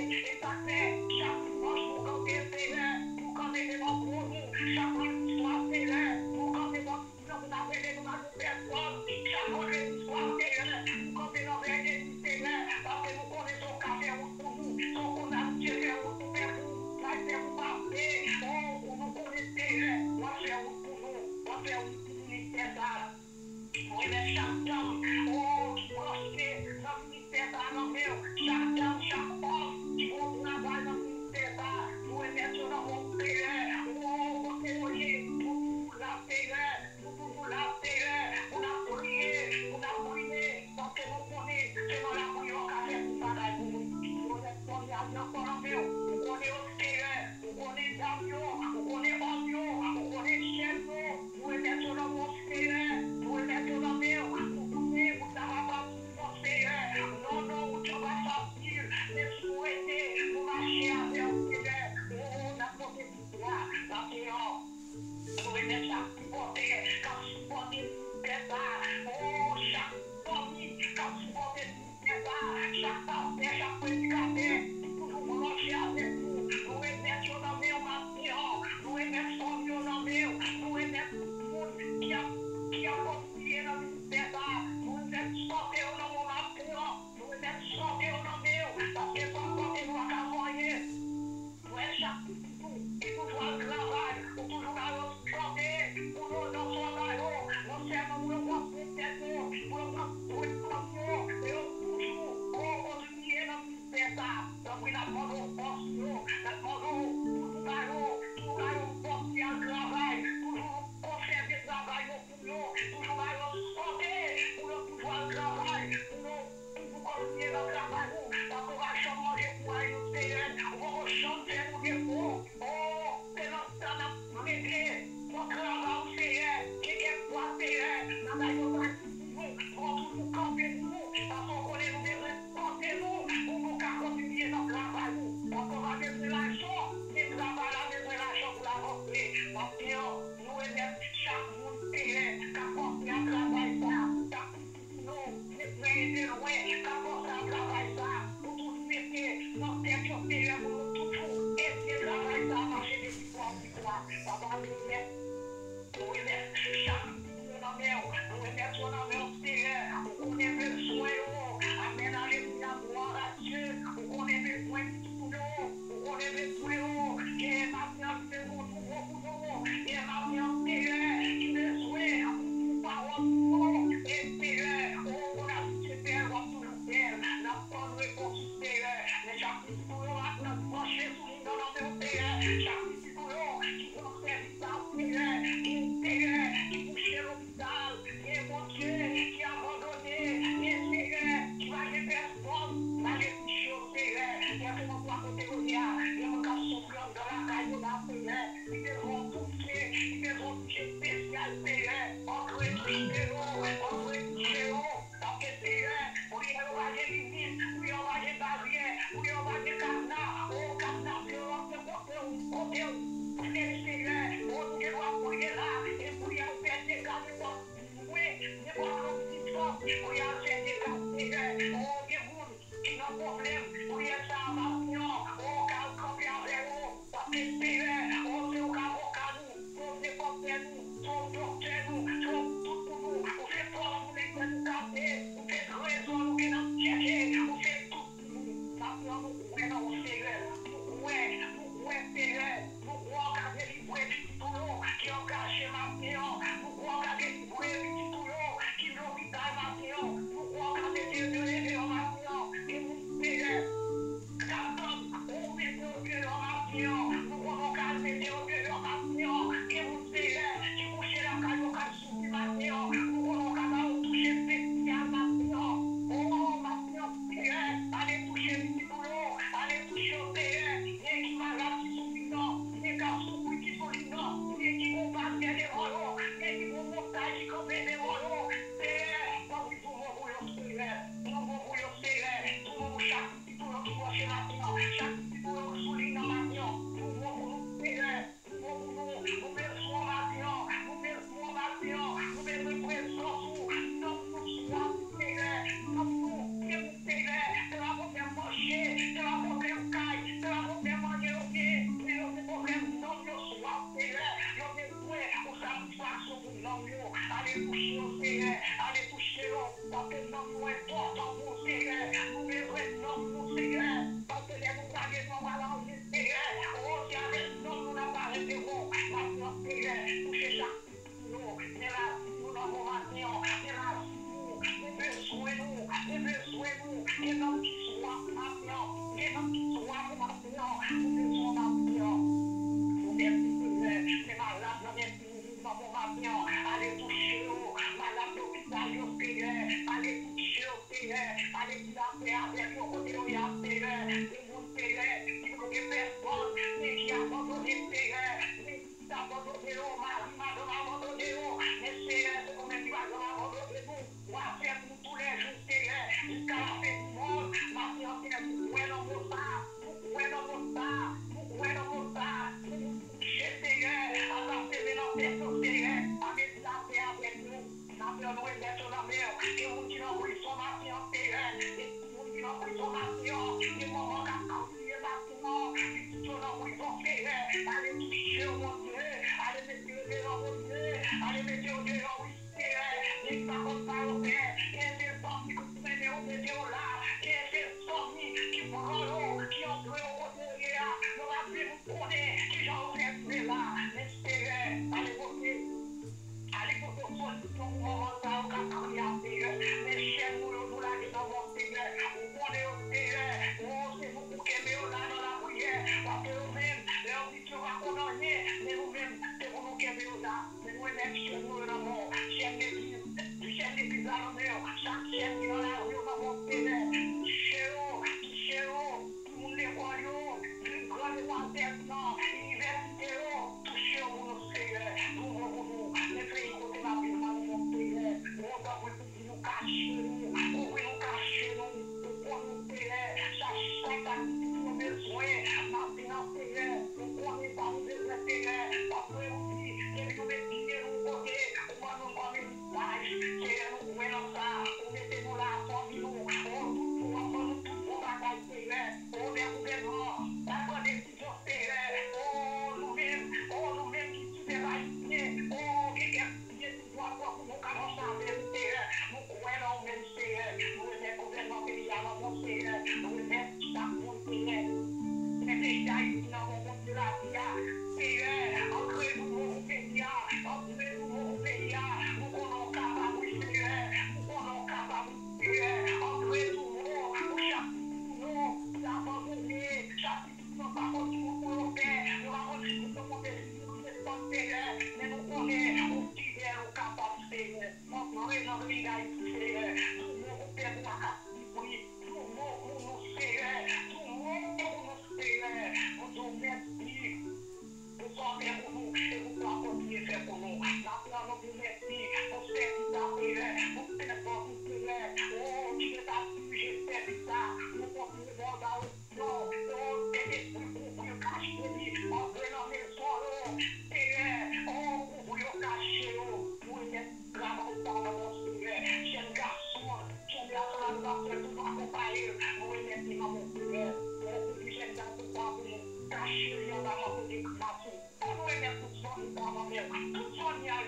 et ça fait chaque dimanche pour camper Seigneur, pour camper devant nous, chaque soir Seigneur, pour camper devant nous, vous appelez nous à personne, chaque soir Seigneur, pour camper dans les Seigneur, parce que nous connaissons qu'à faire pour nous, sans qu'on a Dieu faire pour nous, la terre vous parler, oh, pour nous connaître Seigneur, on va faire pour nous, on va faire pour nous, ministère d'âme. Pour aimer chaque dame, oh, qui prospère dans le ministère d'âme, chaque dame, chaque homme, qui vont travailler dans le ministère d'âme, pour aimer sur mon Seigneur, oh, pour témoigner, pour nous la Seigneur, pour la Seigneur, pour la prier, parce que nous connaissons, c'est dans la prière qu'a fait pour travailler pour nous. On est encore en mieux, on connaît au Seigneur, on connaît Damion, on connaît Omion, on connaît Chien, pour aimer sur mon Seigneur, pour aimer sur la mer, pour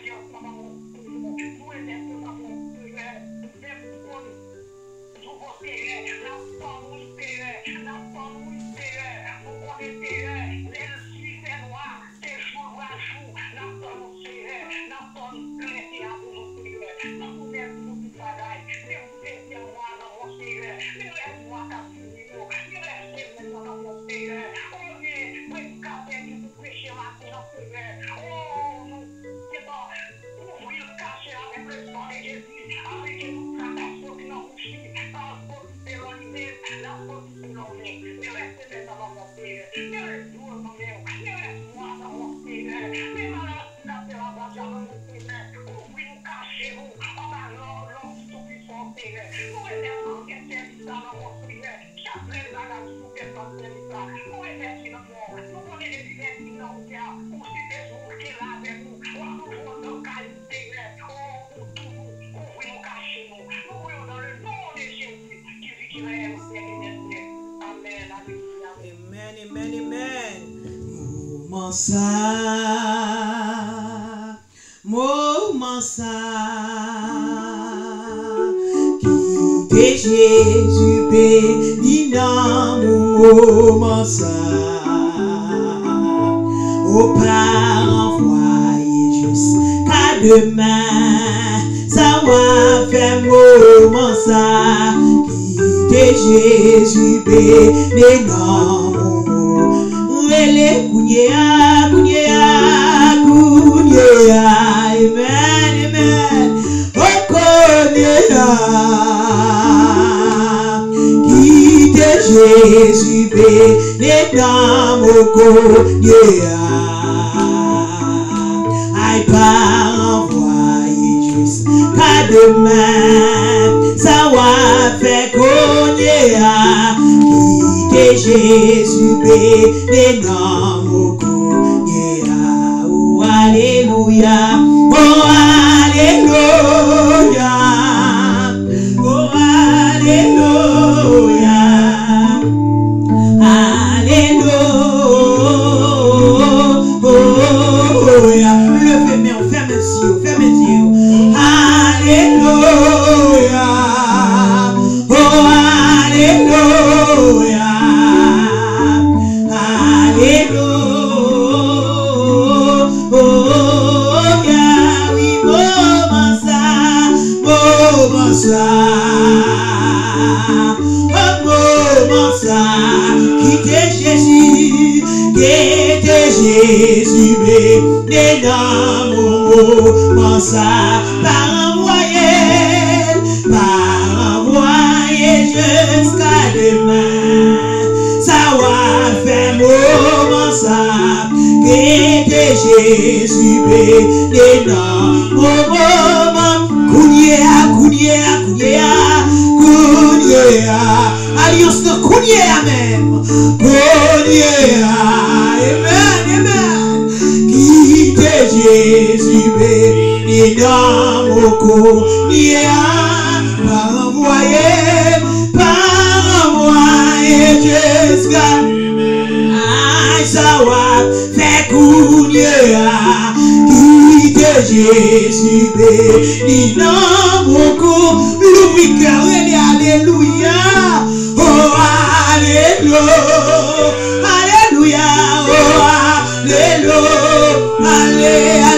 Tout son moment ça, quitter Jésus béni dans mon moment ça, au Père envoyé jusqu'à demain, ça va faire moment ça, quitter Jésus béni dans mon moment, relais kounyea, kounyea, kounyea, amen, amen, oh kounyea, quitte Jésus béni dans mon kounyea, aïe par envoyé jusqu'à demain, ça va faire kounyea, quitte Jésus béni dans mon kounyea, oh alléluia, oh alléluia, oh alléluia, alléluia, levez mes mains, fermez les yeux, alléluia, oh alléluia, alléluia, oui, moment ça, moment ça, quittez Jésus, béni dans mon moment ça, par envoyer jusqu'à demain, ça va faire moment ça, quittez Jésus béni dans mon moment, kounyea, kounyea, kounyea, kounyea, alliance de kounyea même, kounyea, amen, amen, quittez Jésus béni dans mon kounyea, par envoyer jusqu'à aïe, ça va faire kounyea, quittez Jésus béni dans mon cou, l'oubli alléluia, oh alléluia, alléluia, oh alléluia, alléluia,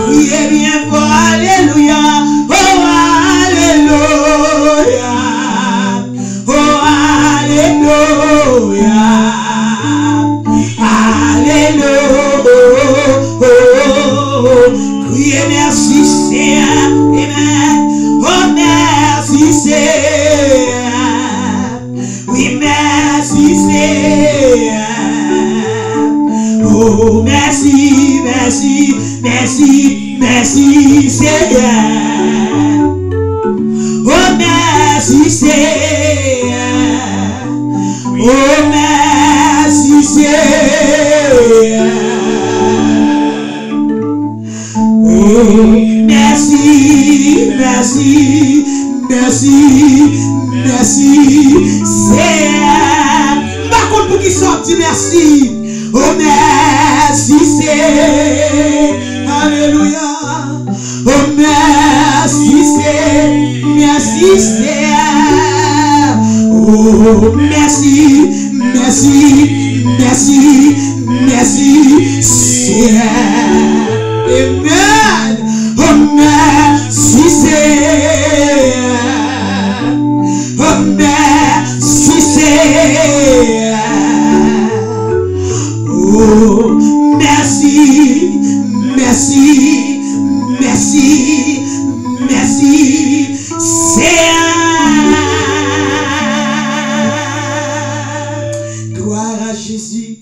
criez bien fort, alléluia, oh alléluia, oh alléluia, alléluia, criez merci Seigneur, amen, oh merci Seigneur, oui merci Seigneur, oh merci, merci, merci, merci Seigneur, oh merci Seigneur, oh merci Seigneur, oh merci, merci, merci, merci Seigneur, par contre pour qui sorti merci, oh merci Seigneur, alléluia, oh merci Seigneur, merci Seigneur, oh merci, merci, merci, merci Seigneur, amen, oh merci Seigneur, oh merci Seigneur, oh merci, merci, merci, merci Seigneur, gloire à Jésus.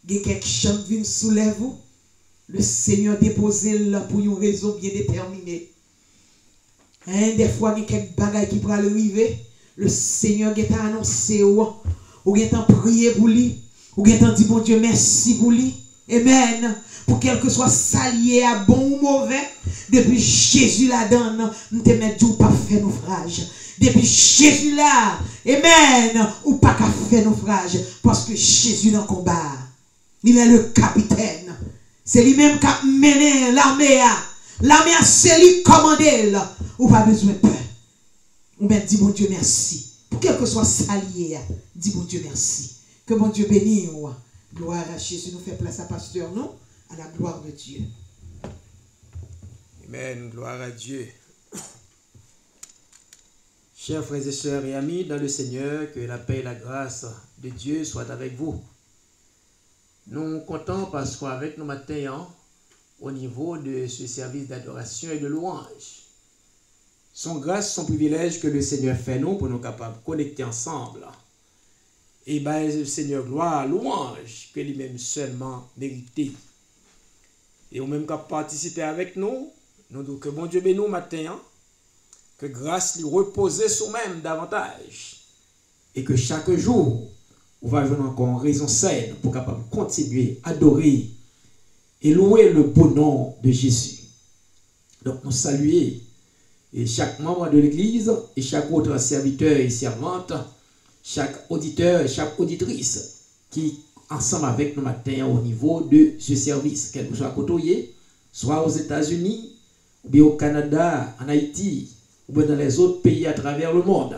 Il y a quelque chose qui soulève vous. Le Seigneur déposé là pour une raison bien déterminée. Des fois, il y a quelques bagages qui pourraient arriver. Le Seigneur qui t'a annoncé, ou qui t'a prié pour lui, ou qui t'a dit bon Dieu merci pour lui. Amen. Pour quel que soit salié à bon ou mauvais, depuis Jésus la donne, nous te mettons pas fait naufrage. Depuis Jésus là, amen, ou pas qu'à faire naufrage, parce que Jésus dans le combat, il est le capitaine. C'est lui-même qui a mené l'armée. L'armée a c'est lui commandé. Ou pas besoin de peur. Ou bien dis bon Dieu merci. Pour quel que soit salié, dis bon Dieu merci. Que bon Dieu bénisse. Gloire à Jésus. Nous fait place à pasteur, non? À la gloire de Dieu. Amen. Gloire à Dieu. Chers frères et sœurs et amis dans le Seigneur, que la paix et la grâce de Dieu soient avec vous. Nous comptons parce qu'avec nous matin, au niveau de ce service d'adoration et de louange, son grâce, son privilège que le Seigneur fait nous pour nous capables de connecter ensemble. Et bien, le Seigneur, gloire, louange, que lui-même seulement mérité. Et au même qu'à participer avec nous, nous disons que bon Dieu bénisse nous matin, que grâce lui repose sur nous-mêmes davantage. Et que chaque jour, on va avoir encore une raison saine pour capable continuer à adorer et louer le beau nom de Jésus. Donc nous saluons et chaque membre de l'Église et chaque autre serviteur et servante, chaque auditeur et chaque auditrice qui ensemble avec nous matin au niveau de ce service, quel que soit côté, soit aux États-Unis, ou bien au Canada, en Haïti, ou bien dans les autres pays à travers le monde.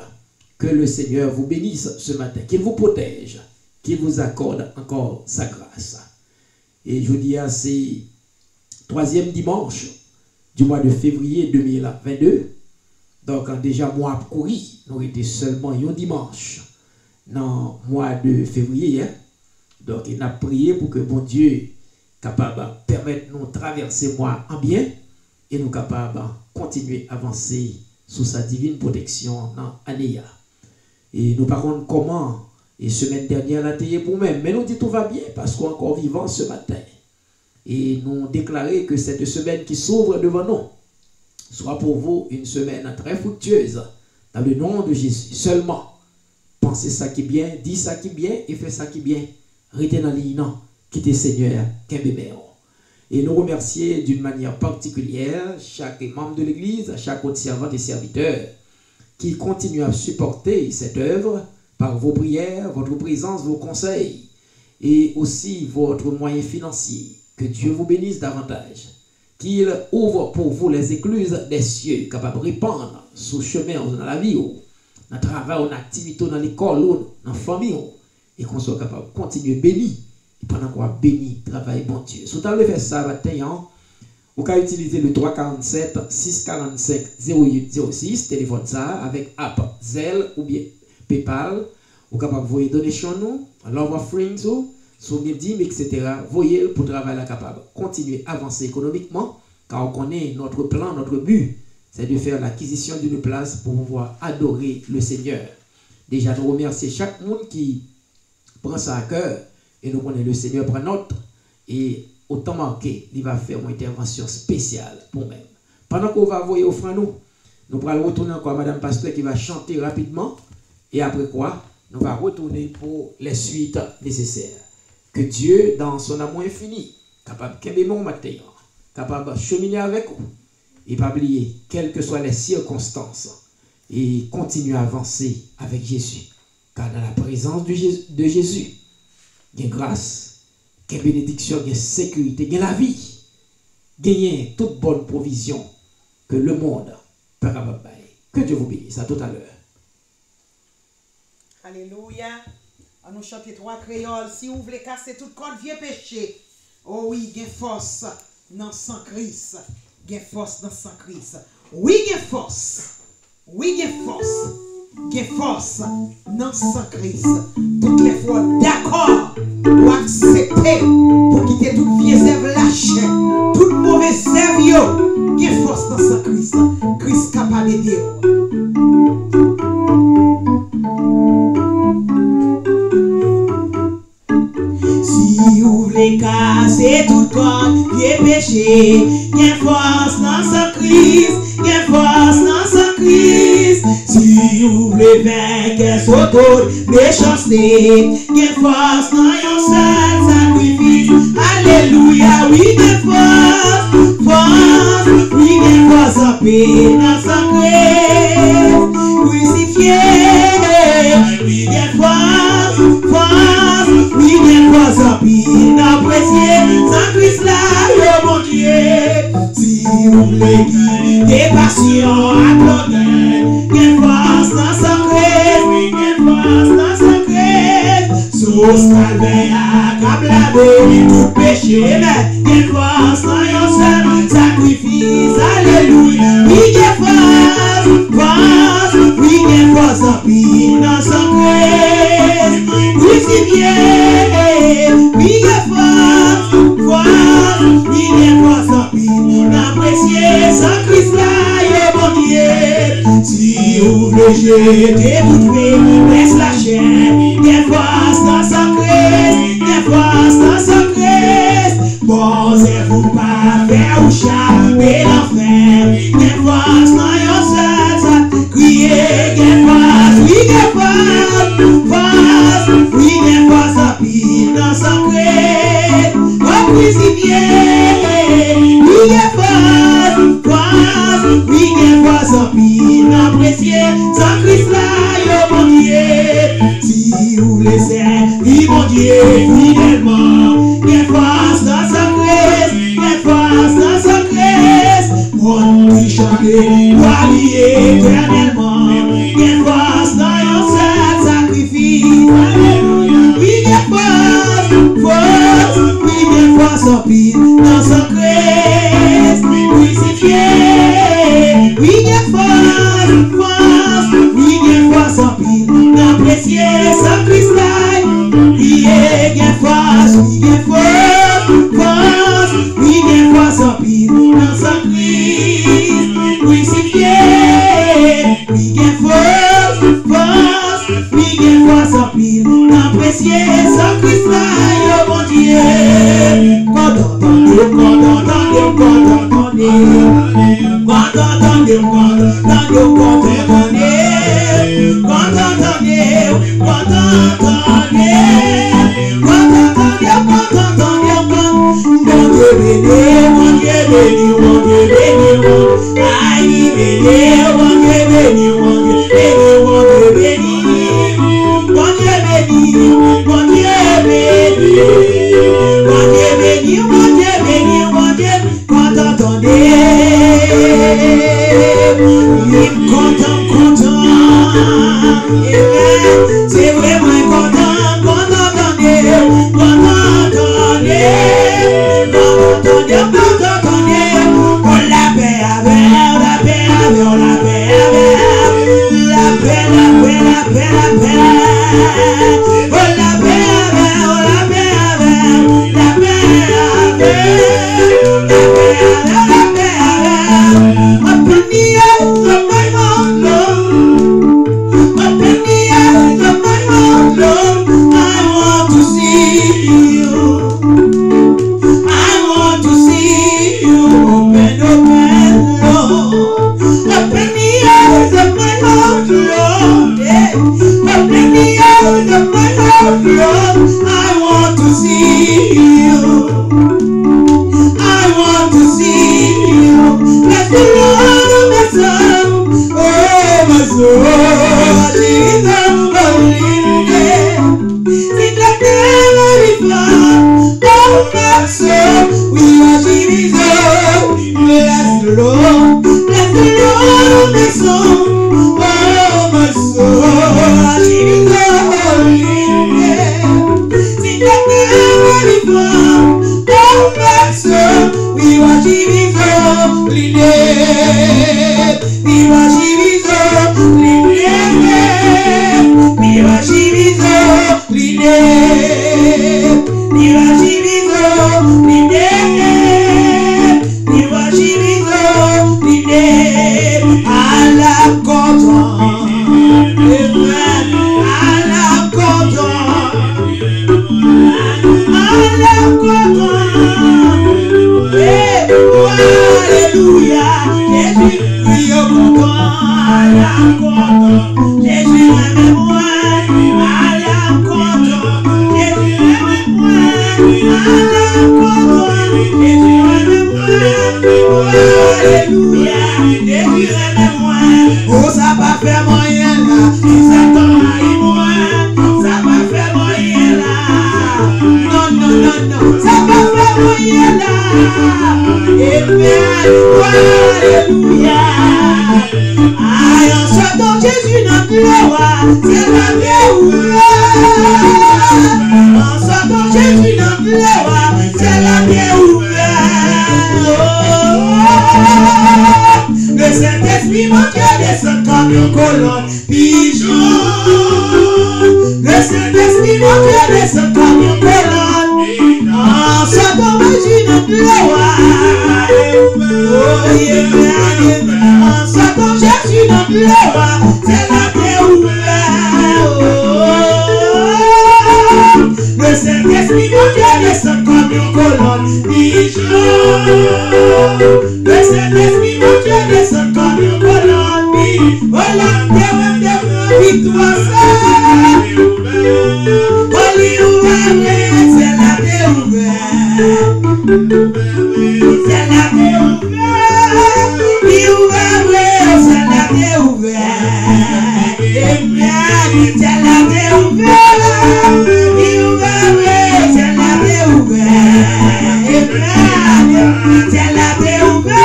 Que le Seigneur vous bénisse ce matin, qu'il vous protège, qu'il vous accorde encore sa grâce. Et je dis à c'est 3e dimanche du mois de février 2022. Donc déjà mois à courir, nous étions seulement un dimanche dans le mois de février. Donc il a prié pour que bon Dieu capable de permettre nous traverser mois en bien et nous capable de continuer à avancer sous sa divine protection dans l'année. Et nous parlons comment, et semaine dernière, la télé pour même, mais nous dit tout va bien parce qu'on est encore vivant ce matin. Et nous déclarer que cette semaine qui s'ouvre devant nous soit pour vous une semaine très fructueuse dans le nom de Jésus. Seulement, pensez ça qui est bien, dis ça qui est bien et fais ça qui est bien. Restez dans l'île, quittez Seigneur, qu'un et nous remercier d'une manière particulière chaque membre de l'Église, chaque autre servant et serviteur qui continue à supporter cette œuvre par vos prières, votre présence, vos conseils et aussi votre moyen financier. Que Dieu vous bénisse davantage. Qu'il ouvre pour vous les écluses des cieux, capables de répandre sur le chemin, dans la vie, dans le travail, dans l'activité, dans l'école, dans la famille, et qu'on soit capable de continuer béni. Et pendant qu'on a béni, travail bon Dieu. Si vous avez fait ça, vous pouvez utiliser le 347 645 0806, téléphone ça, avec app Zelle ou bien PayPal. Vous pouvez envoyer donation nous, love offering sur Medium, etc. Voyez pour travailler capable. Continuer à avancer économiquement, car on connaît notre plan, notre but, c'est de faire l'acquisition d'une place pour pouvoir adorer le Seigneur. Déjà, nous remercions chaque monde qui prend ça à cœur et nous connaissons le Seigneur prend notre et autant marqué, il va faire une intervention spéciale pour nous. Pendant qu'on va envoyer offrande nous allons retourner encore à Madame Pasteur qui va chanter rapidement et après quoi, nous allons retourner pour les suites nécessaires. Que Dieu, dans son amour infini, capable de mon matin, capable de cheminer avec vous et pas oublier, quelles que soient les circonstances, et continuer à avancer avec Jésus. Car dans la présence de Jésus, il y a grâce, il y a bénédiction, il y a sécurité, il y a la vie, il y a toute bonne provision que le monde peut avoir. Que Dieu vous bénisse. À tout à l'heure. Alléluia. On nous chante 3 créoles. Si vous voulez casser tout code vieux péché, oh oui, il y a force dans sang Christ. Il y a force dans sang Christ. Oui, il y a force. Oui, il y a force. Il y a force dans sang Christ. Toutes les fois d'accord pour accepter, pour quitter toute vieille sève lâche, toute mauvaise sève, il y a force dans sang Christ. Christ capable d'aider. Si vous voulez casser tout code, qui est péché, il y a force dans ce Christ, il y a force dans ce Christ. Si vous voulez vaincre ce toute méchanceté, il y a force dans un seul sacrifice. Alléluia. paix dans sa grève, crucifié, oui, bien force, oui, bien force, pile d'apprécier, sans Christ là, le bon Dieu, si vous voulez guider, patient, attendez, bien force dans sa grève, oui, bien force dans sa grève, sous calvaire, cap laver, tout péché, mais bien force dans yon seul sacrifice, alléluia, oui, bien force, oui, bien force, pile dans sa grève, crucifié, oui, bien force, oui, bien force, pile, l'apprécier, sans Christ là, y'a bon Dieu, si vous voulez jeter vous tuer, laisse la chair, bien force dans sa grève, bien force dans sa grève, bon, c'est vous pas faire ou chapper l'enfer, bien force dans yon seul, ça crier, bien force, oui, bien force, oui, bien force, pile dans sa grève, oh, crucifié, oui, bien force, oui, bien force, pile apprécié, sans Christ là, yo, mon Dieu, si vous voulez servir, mon Dieu, fidèlement, bien force dans sa grève, bien force dans sa grève, mon qui chante, gloire éternellement, bien force dans yon seul sacrifice, alléluia, oui, bien force, oui, bien force, pile dans sa grève, crucifié, oui, bien force, oui, bien force, pile d'apprécier sa Christ là, oui, bien force, oui, bien force, oui, bien force, pile dans sa Christ, crucifié, oui, bien force, oui, bien force, pile d'apprécier sa Christ là, yo, mon Dieu, quand entendez, c'est vraiment content, on la paix avec, on la paix Alléluia. lui remets moi. Oh, ça va faire moyen là. Si c'est ton mari moi, ça va faire moyen là. Non, non, non, non, ça va faire moyen là. Amen. Alléluia. Aïe, en sortant Jésus notre roi, c'est la paix ouverte. En sortant Jésus notre roi, c'est la paix ouverte. Le Saint-Esprit, mon Dieu, descend comme une colonne pigeon. Le Saint-Esprit, mon Dieu, descend comme une colonne. En sortant Jésus notre roi. Oh, yeah. En sortant Jésus notre roi, c'est la paix ouverte. Le Saint-Esprit, mon Dieu, descend comme une colonne pigeon. Le Saint-Esprit, mon Dieu, descend comme une colonne pigeon. Oh, la paix, victoire, c'est. Oh, l'ouvert, c'est la paix ouverte. C'est la paix ouverte. C'est la paix ouverte. C'est la paix ouverte. C'est la paix ouverte. C'est la paix ouverte. C'est la paix ouverte.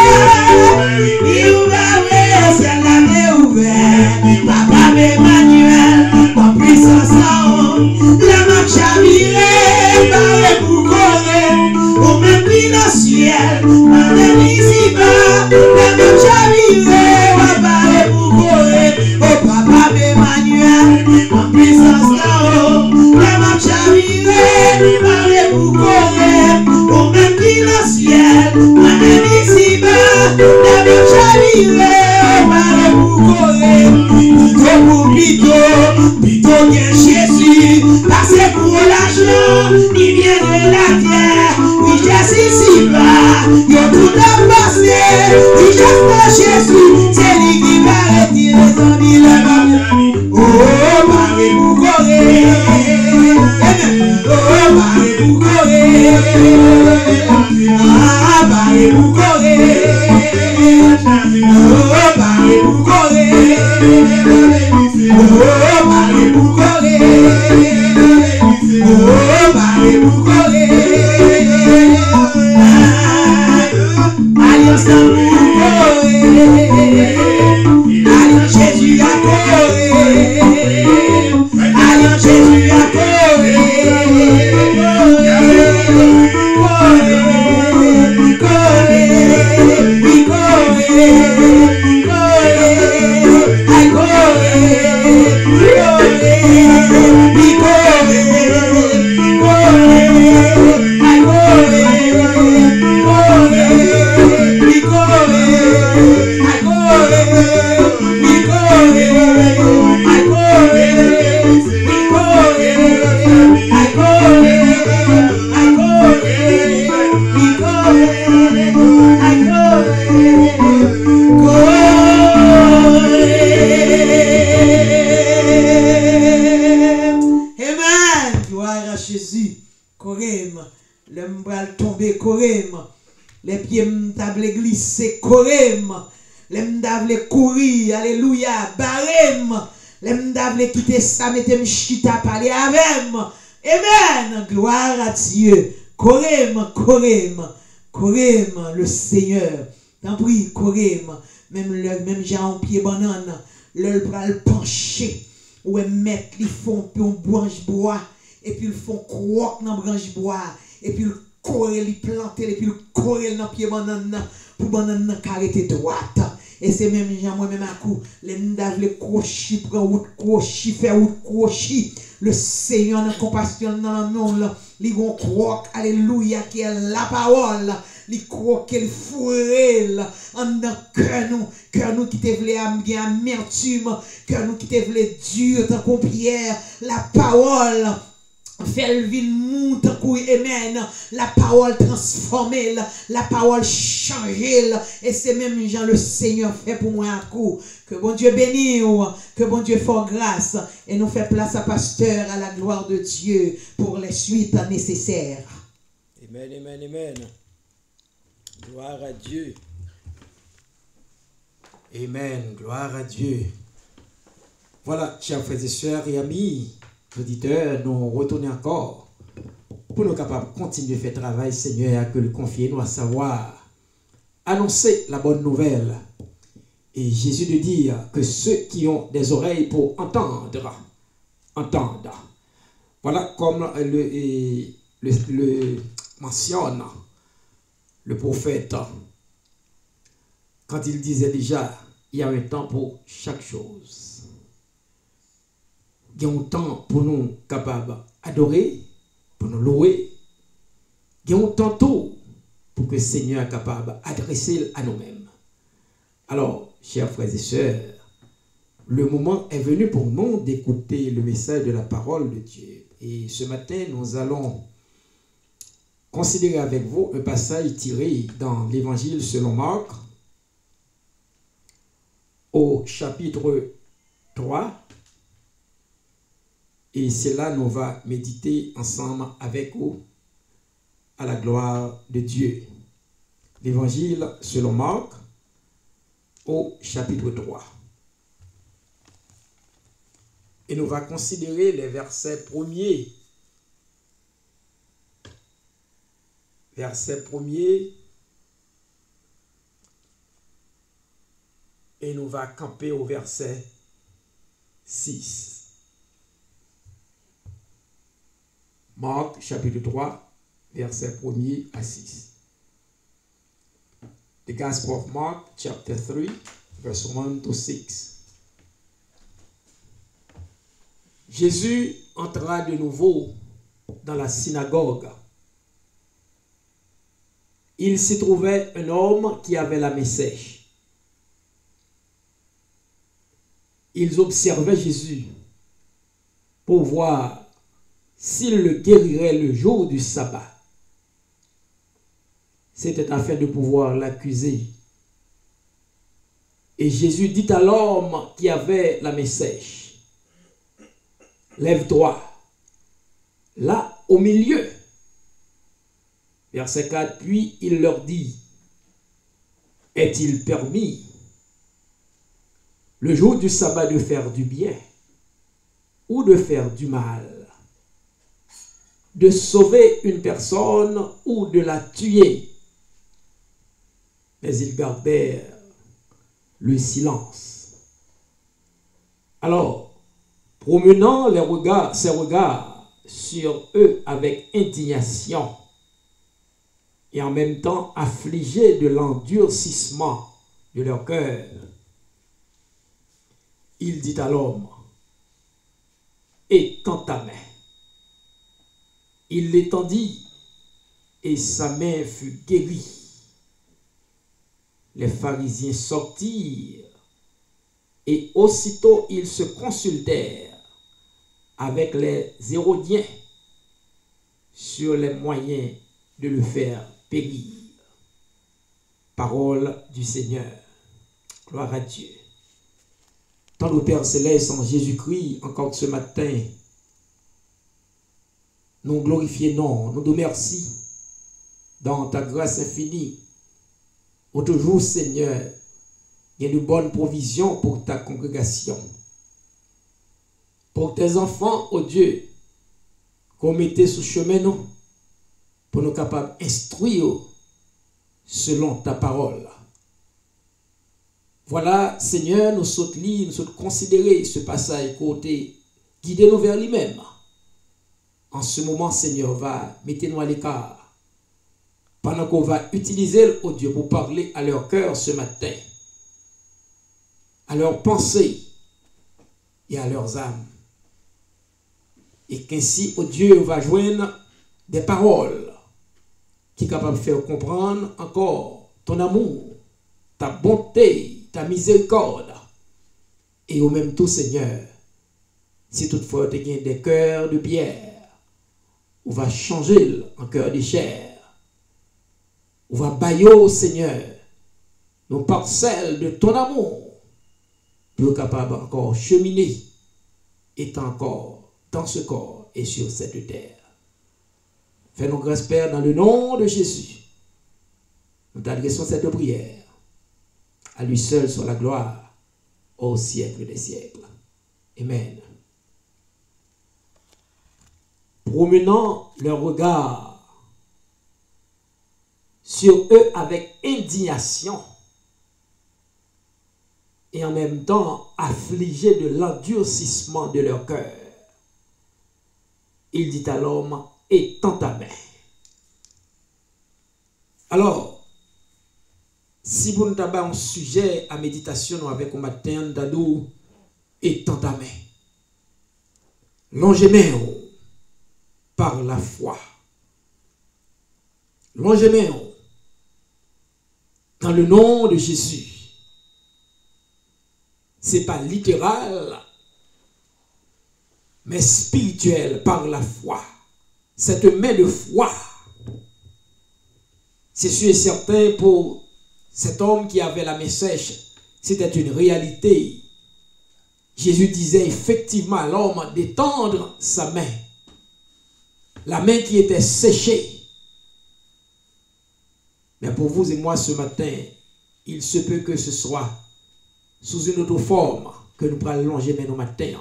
Papa Emmanuel, en puissance en haut, la marche à virer, par pour courir, au même qui dans le ciel, madame ici bas, la marche à virer, par pour courir, au papa Emmanuel, en puissance en haut, la marche à virer, par pour courir, au même qui dans le ciel, madame ici bas, la marche à virer, par pour courir, plutôt bien Jésus, passez pour l'argent, il vient de la terre, richesse ici bas, il tout a passé, richesse de Jésus, c'est lui qui va retirer les amis, le bas. Oh, parlez pour courir, oh, parlez pour courir, ah, parlez pour courir, oh, parlez pour courir. Oh, parlez pour courir. Oh, parlez pour courir. Alliance pour courir. Alliance Jésus a courir. Alliance Jésus a courir. Les pieds m'table glisser corém, les m'table courir, alléluia, barème, les m'table quitter ça, mettez m'chita parler avec. Amen, gloire à Dieu. Corém, le Seigneur. T'en prie, corém, même j'ai un pied banane, le bras penché, ou mettre les font puis on branche bois, et puis ils font croque dans branche bois, et puis courir, les planter, et puis courir dans pied banane pour banane carré droite. Et c'est même moi-même à coup, les m'dave les crochet, prend route crochet, faire route crochet. Le Seigneur dans compassion dans le monde, les gon croque, alléluia, qui est la parole. Les croque, les fourrel, en dans cœur nous qui te voulait amertume, cœur nous qui te voulait dur, tant qu'on pierre, la parole. Fait le vin mou, amen. La parole transformée, la parole changée. Et c'est même Jean le Seigneur fait pour moi un coup. Que bon Dieu bénisse, que bon Dieu fasse grâce. Et nous fait place à pasteur, à la gloire de Dieu, pour les suites nécessaires. Amen, amen, amen. Gloire à Dieu. Amen. Gloire à Dieu. Voilà, chers frères et sœurs et amis, auditeurs, nous retournons encore pour nous capables de continuer à faire travail, Seigneur, à que le confier nous à savoir annoncer la bonne nouvelle. Et Jésus de dire que ceux qui ont des oreilles pour entendre, entendent. Voilà comme le mentionne le prophète quand il disait déjà, il y a un temps pour chaque chose. Il y a un temps pour nous capables d'adorer, pour nous louer. Il y a un temps tout pour que le Seigneur est capable d'adresser à nous-mêmes. Alors, chers frères et sœurs, le moment est venu pour nous d'écouter le message de la parole de Dieu. Et ce matin, nous allons considérer avec vous un passage tiré dans l'Évangile selon Marc, au chapitre 3. Et c'est là nous va méditer ensemble avec vous à la gloire de Dieu. L'Évangile selon Marc, au chapitre 3. Et nous va considérer les versets premiers. Verset premier. Et nous va camper au verset 6. Marc, chapitre 3, verset 1er à 6. The Gospel of Mark, chapter 3, verse 1 to 6. Jésus entra de nouveau dans la synagogue. Il s'y trouvait un homme qui avait la main sèche. Ils observaient Jésus pour voir s'il le guérirait le jour du sabbat. C'était afin de pouvoir l'accuser. Et Jésus dit à l'homme qui avait la main sèche, « Lève-toi, là au milieu. » Verset 4, puis il leur dit, « Est-il permis le jour du sabbat de faire du bien ou de faire du mal, de sauver une personne ou de la tuer? » Mais ils gardèrent le silence. Alors, promenant ses regards sur eux avec indignation et en même temps affligés de l'endurcissement de leur cœur, il dit à l'homme, « Étends ta main. » Il l'étendit et sa main fut guérie. Les pharisiens sortirent et aussitôt ils se consultèrent avec les Hérodiens sur les moyens de le faire périr. Parole du Seigneur. Gloire à Dieu. Tant le Père Céleste en Jésus-Christ, encore ce matin, nous glorifions, nous te remercions dans ta grâce infinie. Au toujours, Seigneur, il y a de bonnes provisions pour ta congrégation. Pour tes enfants, oh Dieu, qu'on mette sous chemin, nous, pour nous capables d'instruire selon ta parole. Voilà, Seigneur, nous sommes lire, nous sommes considérer ce passage côté, guider nous vers lui-même. En ce moment, Seigneur, va mettez-nous à l'écart. Pendant qu'on va utiliser, oh Dieu, pour parler à leur cœur ce matin, à leurs pensées et à leurs âmes. Et qu'ainsi, oh Dieu, va joindre des paroles qui sont capables de faire comprendre encore ton amour, ta bonté, ta miséricorde. Et au même tout, Seigneur, si toutefois tu as des cœurs de pierre, on va changer en cœur de chair. On va bailler, Seigneur, nos parcelles de ton amour pour être capable encore cheminer, étant encore dans ce corps et sur cette terre. Fais-nous grâce, Père, dans le nom de Jésus. Nous t'adressons cette prière. À lui seul soit la gloire au siècle des siècles. Amen. Promenant leur regard sur eux avec indignation et en même temps affligé de l'endurcissement de leur cœur, il dit à l'homme, étends ta main. Alors, si vous n'avez pas un sujet à méditation avec un matin d'adou, étends ta main. Longez main par la foi. Longez main dans le nom de Jésus. C'est pas littéral, mais spirituel par la foi. Cette main de foi, c'est sûr et certain pour cet homme qui avait la main sèche, c'était une réalité. Jésus disait effectivement à l'homme d'étendre sa main. La main qui était séchée. Mais pour vous et moi ce matin, il se peut que ce soit sous une autre forme que nous pourrons longer nos matins.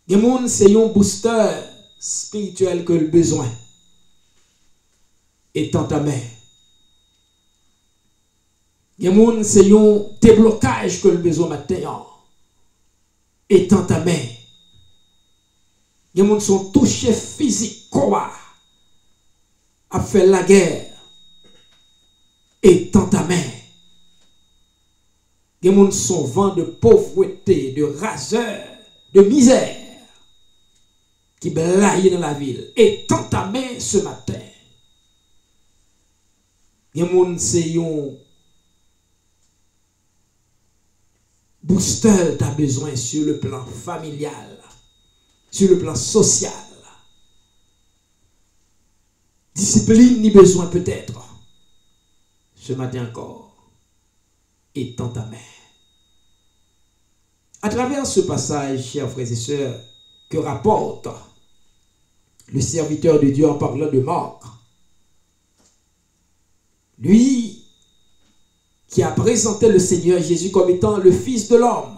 Les gens, c'est un booster spirituel que le besoin. Étends ta main. Les gens, c'est un déblocage que le besoin matin. Étends ta main. Les gens sont touchés physiquement à faire la guerre. Étends ta main. Les gens sont vents de pauvreté, de raseur, de misère qui blaillent dans la ville. Étends ta main ce matin. Les gens, c'est un booster, tu as besoin sur le plan familial, sur le plan social. Discipline, ni besoin peut-être. Ce matin encore, étends ta main. À travers ce passage, chers frères et sœurs, que rapporte le serviteur de Dieu en parlant de Marc, lui qui a présenté le Seigneur Jésus comme étant le Fils de l'homme,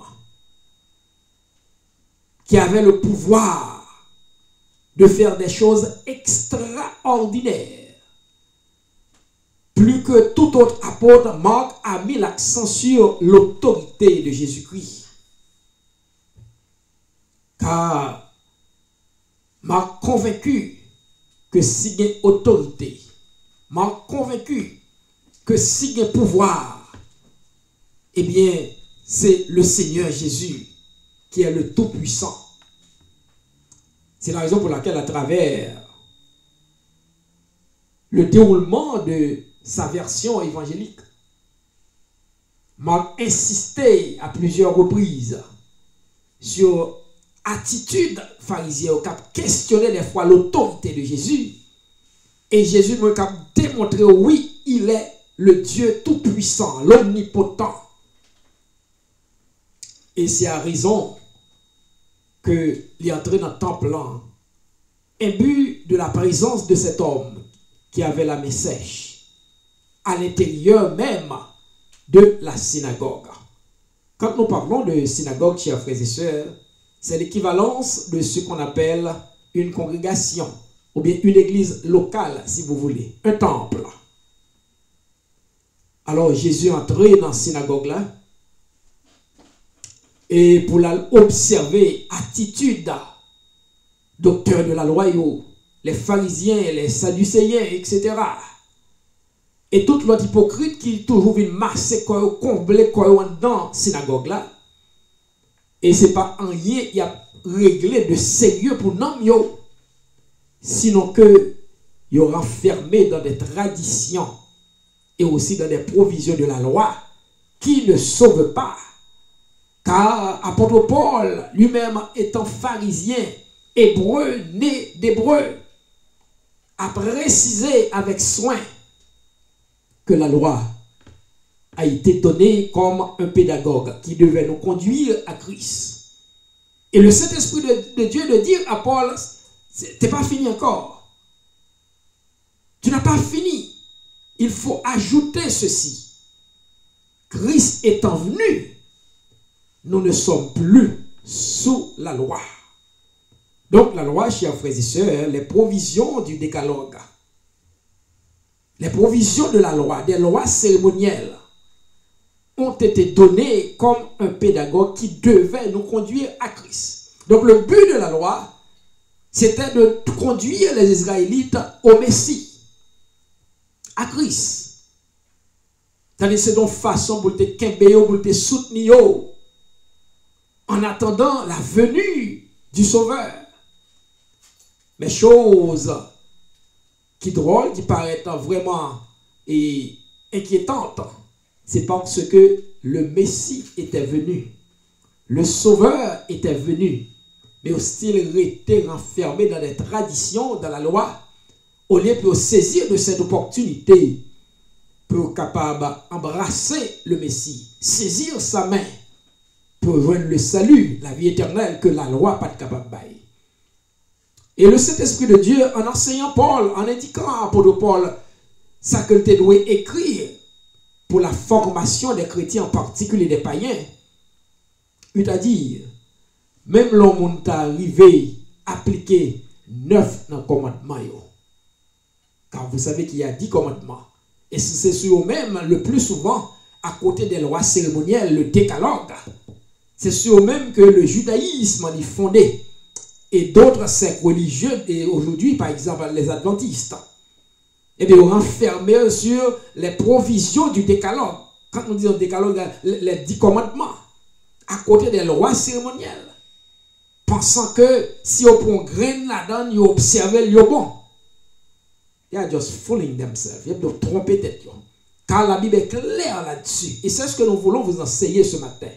qui avait le pouvoir de faire des choses extraordinaires. Plus que tout autre apôtre, Marc a mis l'accent sur l'autorité de Jésus-Christ. Car Marc convaincu que si il y a autorité, Marc convaincu que si il y a pouvoir, eh bien, c'est le Seigneur Jésus qui est le Tout-Puissant. C'est la raison pour laquelle, à travers le déroulement de sa version évangélique, Marc insistait à plusieurs reprises sur l'attitude pharisienne qui a questionné des fois l'autorité de Jésus. Et Jésus nous a démontré, oui, il est le Dieu tout-puissant, l'omnipotent. Et c'est à raison qu'il est entré dans le temple, imbu de la présence de cet homme qui avait la main sèche, à l'intérieur même de la synagogue. Quand nous parlons de synagogue, chers frères et sœurs, c'est l'équivalence de ce qu'on appelle une congrégation, ou bien une église locale, si vous voulez, un temple. Alors Jésus est entré dans la synagogue là, et pour observer l'attitude docteurs de la loi, les pharisiens, les sadducéens, etc. Et toute l'autre hypocrite qui toujours vient masser, combler dans la synagogue là. Et ce n'est pas un rien, il y a réglé de sérieux pour nous, sinon que il y aura enfermé dans des traditions et aussi dans des provisions de la loi qui ne sauvent pas. Car apôtre Paul, lui-même étant pharisien, hébreu, né d'hébreu, a précisé avec soin que la loi a été donnée comme un pédagogue qui devait nous conduire à Christ. Et le Saint-Esprit de Dieu de dire à Paul, tu n'es pas fini encore. Tu n'as pas fini. Il faut ajouter ceci. Christ étant venu, nous ne sommes plus sous la loi. Donc la loi, chers frères et sœurs, les provisions du décalogue, les provisions de la loi, des lois cérémonielles, ont été données comme un pédagogue qui devait nous conduire à Christ. Donc le but de la loi, c'était de conduire les Israélites au Messie, à Christ. C'est donc façon pour te kembe, pour te soutenir en attendant la venue du Sauveur. Mais chose qui drôle, qui paraît vraiment inquiétante, c'est parce que le Messie était venu, le Sauveur était venu, mais aussi il était renfermé dans les traditions, dans la loi, au lieu de saisir de cette opportunité pour capable embrasser le Messie, saisir sa main pour joindre le salut, la vie éternelle que la loi pas capable de bailler. Et le Saint-Esprit de Dieu, en enseignant Paul, en indiquant à l'apôtre Paul ça que tu dois écrire pour la formation des chrétiens, en particulier des païens, il t'a dit, même l'homme t'a arrivé à appliquer 9 dans le commandement. Car vous savez qu'il y a 10 commandements. Et c'est sur eux-mêmes, le plus souvent, à côté des lois cérémonielles, le décalogue. C'est sur eux-mêmes que le judaïsme est fondé. Et d'autres sectes religieux, et aujourd'hui, par exemple, les adventistes, eh bien, renfermés sur les provisions du décalogue. Quand on dit un décalogue, les 10 commandements, à côté des lois cérémonielles, pensant que si on prend grain là-dedans, ils observent le bon. They are just fooling themselves. Ils doivent tromper tête. Car la Bible est claire là-dessus. Et c'est ce que nous voulons vous enseigner ce matin.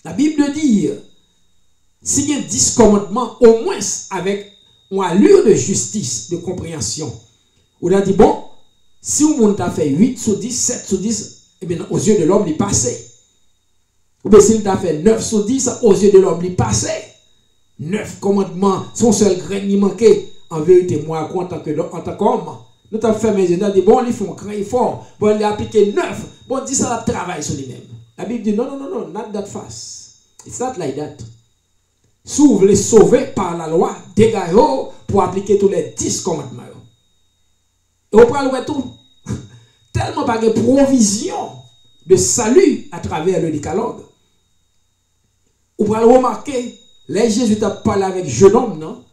La Bible dit, s'il y a 10 commandements, au moins avec une allure de justice, de compréhension, on a dit, bon, si on a fait 8 sur 10, 7 sur 10, eh bien, aux yeux de l'homme, il est passé. Ou bien s'il a fait 9 sur 10, aux yeux de l'homme, il est passé. 9 commandements, son seul grain qui manquait. En vérité, moi, en tant qu'homme, nous avons fait mes yeux, nous avons dit, bon, ils font grand effort, bon, ils appliquent 9, bon, 10, ça travaille sur lui-même. La Bible dit, non, not that fast. It's not like that. Si vous voulez sauver par la loi, dégagez pour appliquer tous les 10 commandements. Et on prend le tout. Tellement pas de provision de salut à travers le décalogue. On va le remarquer, là Jésus t'a parlé avec un jeune homme, non?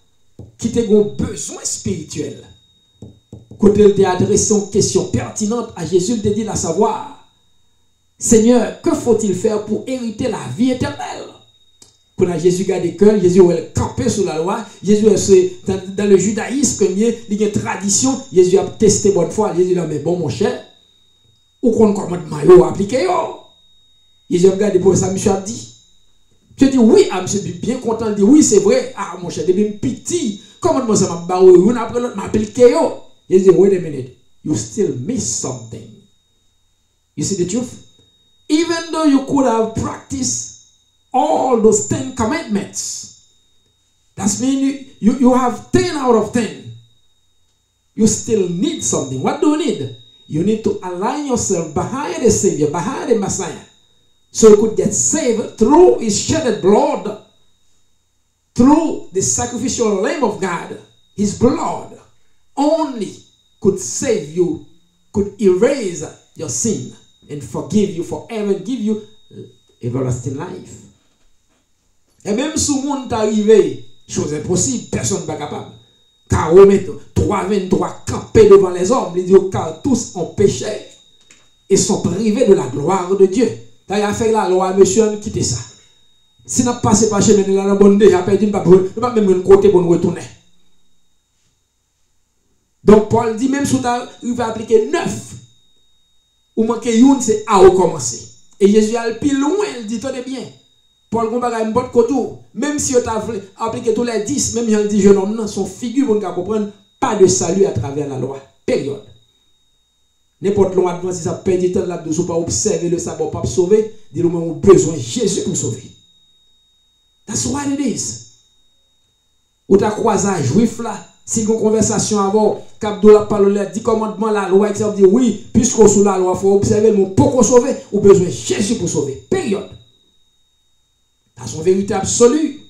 Qui a un besoin spirituel. Quand il t'a adressé une question pertinente à Jésus, il t'a dit à savoir, Seigneur, que faut-il faire pour hériter la vie éternelle? Quand Jésus garde le cœur, Jésus est campé sous la loi, Jésus est dans le judaïsme, il y a une tradition, Jésus a testé bonne foi, Jésus a dit, mais bon mon cher, ou qu'on commandement appliqué, Jésus a regardé pour ça, monsieur a dit. Je dis oui, ah, monsieur bien content de dire oui, c'est vrai, ah mon cher, depuis petit, comment ça m'a barré, une après l'autre, m'a appliqué, Jésus dit, wait a minute, you still miss something. You see the truth? Even though you could have practiced all those 10 commandments, that means you have 10 out of 10. You still need something. What do you need? You need to align yourself behind the Savior, behind the Messiah, so you could get saved through His shedded blood, through the sacrificial Lamb of God. His blood only could save you, could erase your sin and forgive you forever and give you everlasting life. Et même si le monde est arrivé, chose impossible, personne n'est pas capable. Car on met 3:23 campés devant les hommes, ils disent car tous ont péché et sont privés de la gloire de Dieu. Quand il a fait la loi, monsieur, on quitte ça. Si on n'a pas passé par chemin de la bonne déjà perdu, on ne peut pas même un côté pour nous retourner. Donc Paul dit, même si il va appliquer 9, ou manquer une, c'est à recommencer. Et Jésus a le plus loin, il dit, tenez bien. Paul compare une bonne côté, même si on a appliqué tous les 10, même il dit jeune homme, son figure pour nous comprendre, pas de salut à travers la loi. Période. N'importe loi si ça perd du temps là-dedans, pas observer le sabbat, pas sauver, dis-nous, on a besoin de Jésus pour sauver. That's what it is. Ou ta croisé juif là, si une conversation avant, Cap de la parole, 10 commandements, la loi, etc. dit oui, puisqu'on sous la loi, il faut observer le mot pour sauver, ou besoin de Jésus pour sauver. Période. Dans son vérité absolue.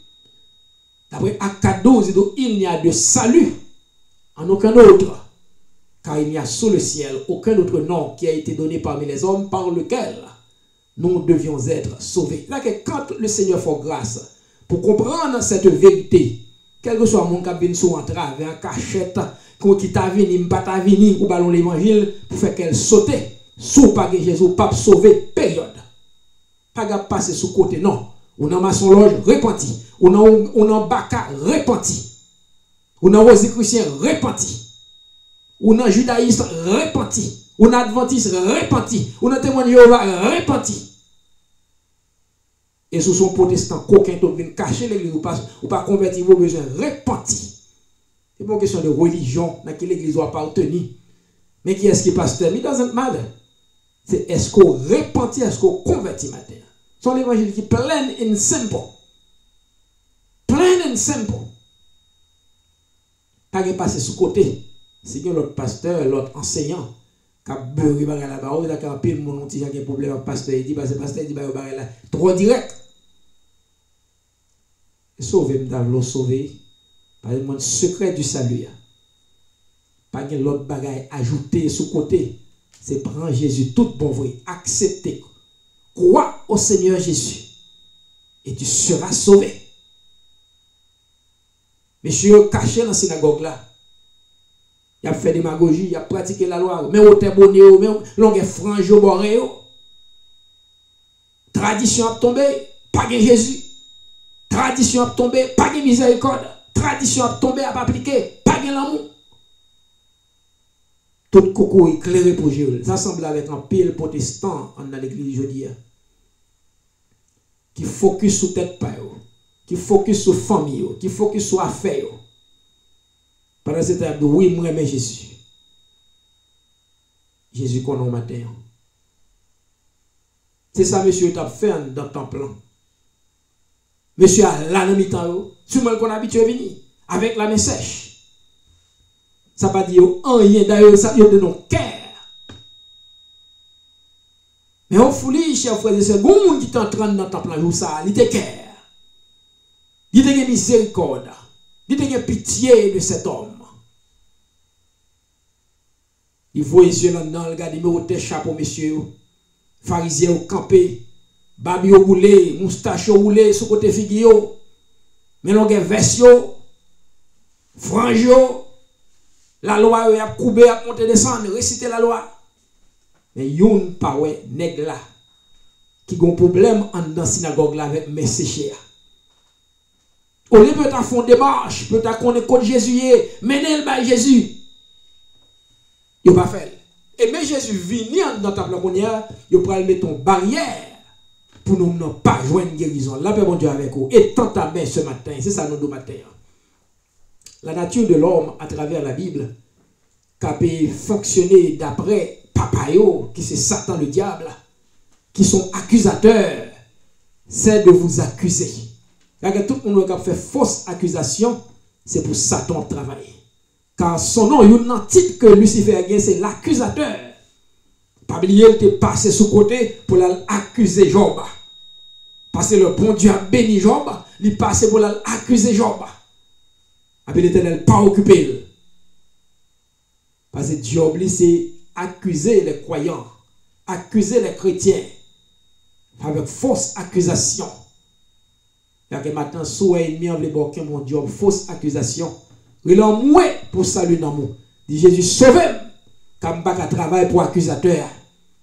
D'après Acte 12, il n'y a de salut en aucun autre. Car il n'y a sous le ciel aucun autre nom qui a été donné parmi les hommes par lequel nous devions être sauvés. Là, quand le Seigneur fait grâce pour comprendre cette vérité, quel que soit mon cap vient sur un travers, un cachette, qui t'a venu, pas t'a venu, ou ballon l'évangile, pour faire qu'elle saute, sous pas que Jésus, pas sauvé, période. Pas de passer sous côté, non. On a maçon loge, repenti. On a baka, repenti. On a rosicrucien, repenti. On a judaïste, repenti. On a adventiste, repenti. On a témoin de Jéhovah, repenti. Et sous son protestant, coquin, qui vient cacher l'église ou pas convertir vos besoins, repenti. C'est pas une question de religion dans laquelle l'église doit appartenir. Mais qui est-ce qui est pasteur? It doesn't matter. C'est est-ce qu'on repentit, est-ce qu'on convertit maintenant? C'est l'évangile qui est plain and simple. Plain and simple. Pas de passer sous côté. Si l'autre pasteur, l'autre enseignant, qui a beurré la barre, il a un pile mon petit qui a un problème avec le pasteur, il dit, parce que le pasteur dit, trop direct. Sauver, m'davlo sauver. Par exemple, le secret du salut. Pas de l'autre bagaille ajouté sous côté. C'est prendre Jésus tout bon vrai, accepter. Crois au Seigneur Jésus et tu seras sauvé. Monsieur caché dans la synagogue là. Il a fait démagogie, il a pratiqué la loi, mais au bonnet, mais longue frange au boré. Tradition a tombé, pas de Jésus. Tradition a tombé, pas de miséricorde. Tradition a tombé, a pas appliqué, pas de l'amour. Tout coco éclairé pour Jésus. Ça semble avec un pile protestant dans l'église aujourd'hui. Qui focus sur tête pa yo, qui focus sur famille, qui focus sur affaires. Pendant ce temps, oui, moi j'aime Jésus. Jésus qu'on a matin. C'est ça, monsieur, tu as fait dans ton plan. Monsieur a la dans mi-temps, tu m'as qu'on habitué à venir avec la main sèche. Ça pas dire rien d'ailleurs, ça de nos cœurs. Mais on folie, chers frères et sœurs, bon monde qui t'entraîne dans ton plan, ça, il te cœur. Il te miséricorde. Il te pitié de cet homme. Il faut yeux là-dedans, regardez, mais au chapeau, monsieur. Pharisien au campé. Babi au roulé, moustache au roulé, sous côté figio. Mais l'on a versio. Franjo. La loi, il a coupé, a monté, descendre, réciter la loi. Mais yon pa wè nèg là qui gon problème en dans synagogue là avec mes séchés. Au lieu peut ta fond démarche, peut ta connaître contre Jésus, mener le bail Jésus. Yo pas fait. Et mais Jésus vient dans ta planconnière, yo pral mettre une barrière pour nous ne pas joindre guérison. La paix bon Dieu avec vous. Et tant ta main ce matin, c'est ça nous matin. La nature de l'homme à travers la Bible qui peut fonctionner d'après Papayo, qui c'est Satan le diable, qui sont accusateurs, c'est de vous accuser. Car tout le monde qui a fait fausse accusation, c'est pour Satan travailler. Car son nom, il y a un titre que Lucifer a gagné, c'est l'accusateur. Pas oublier, il est passé sous côté pour l'accuser Job. Parce que le bon Dieu a béni Job, il est passé pour l'accuser Job. Après l'Éternel, pas occupé. Parce que Job, c'est accuser les croyants, accuser les chrétiens avec fausse accusation. Il y a que maintenant, soit ennemi en l'époque, mon Dieu, fausse accusation. Il a moué pour salut dans moi. Dit Jésus, sauvez-moi, car je ne travaille pour accusateur.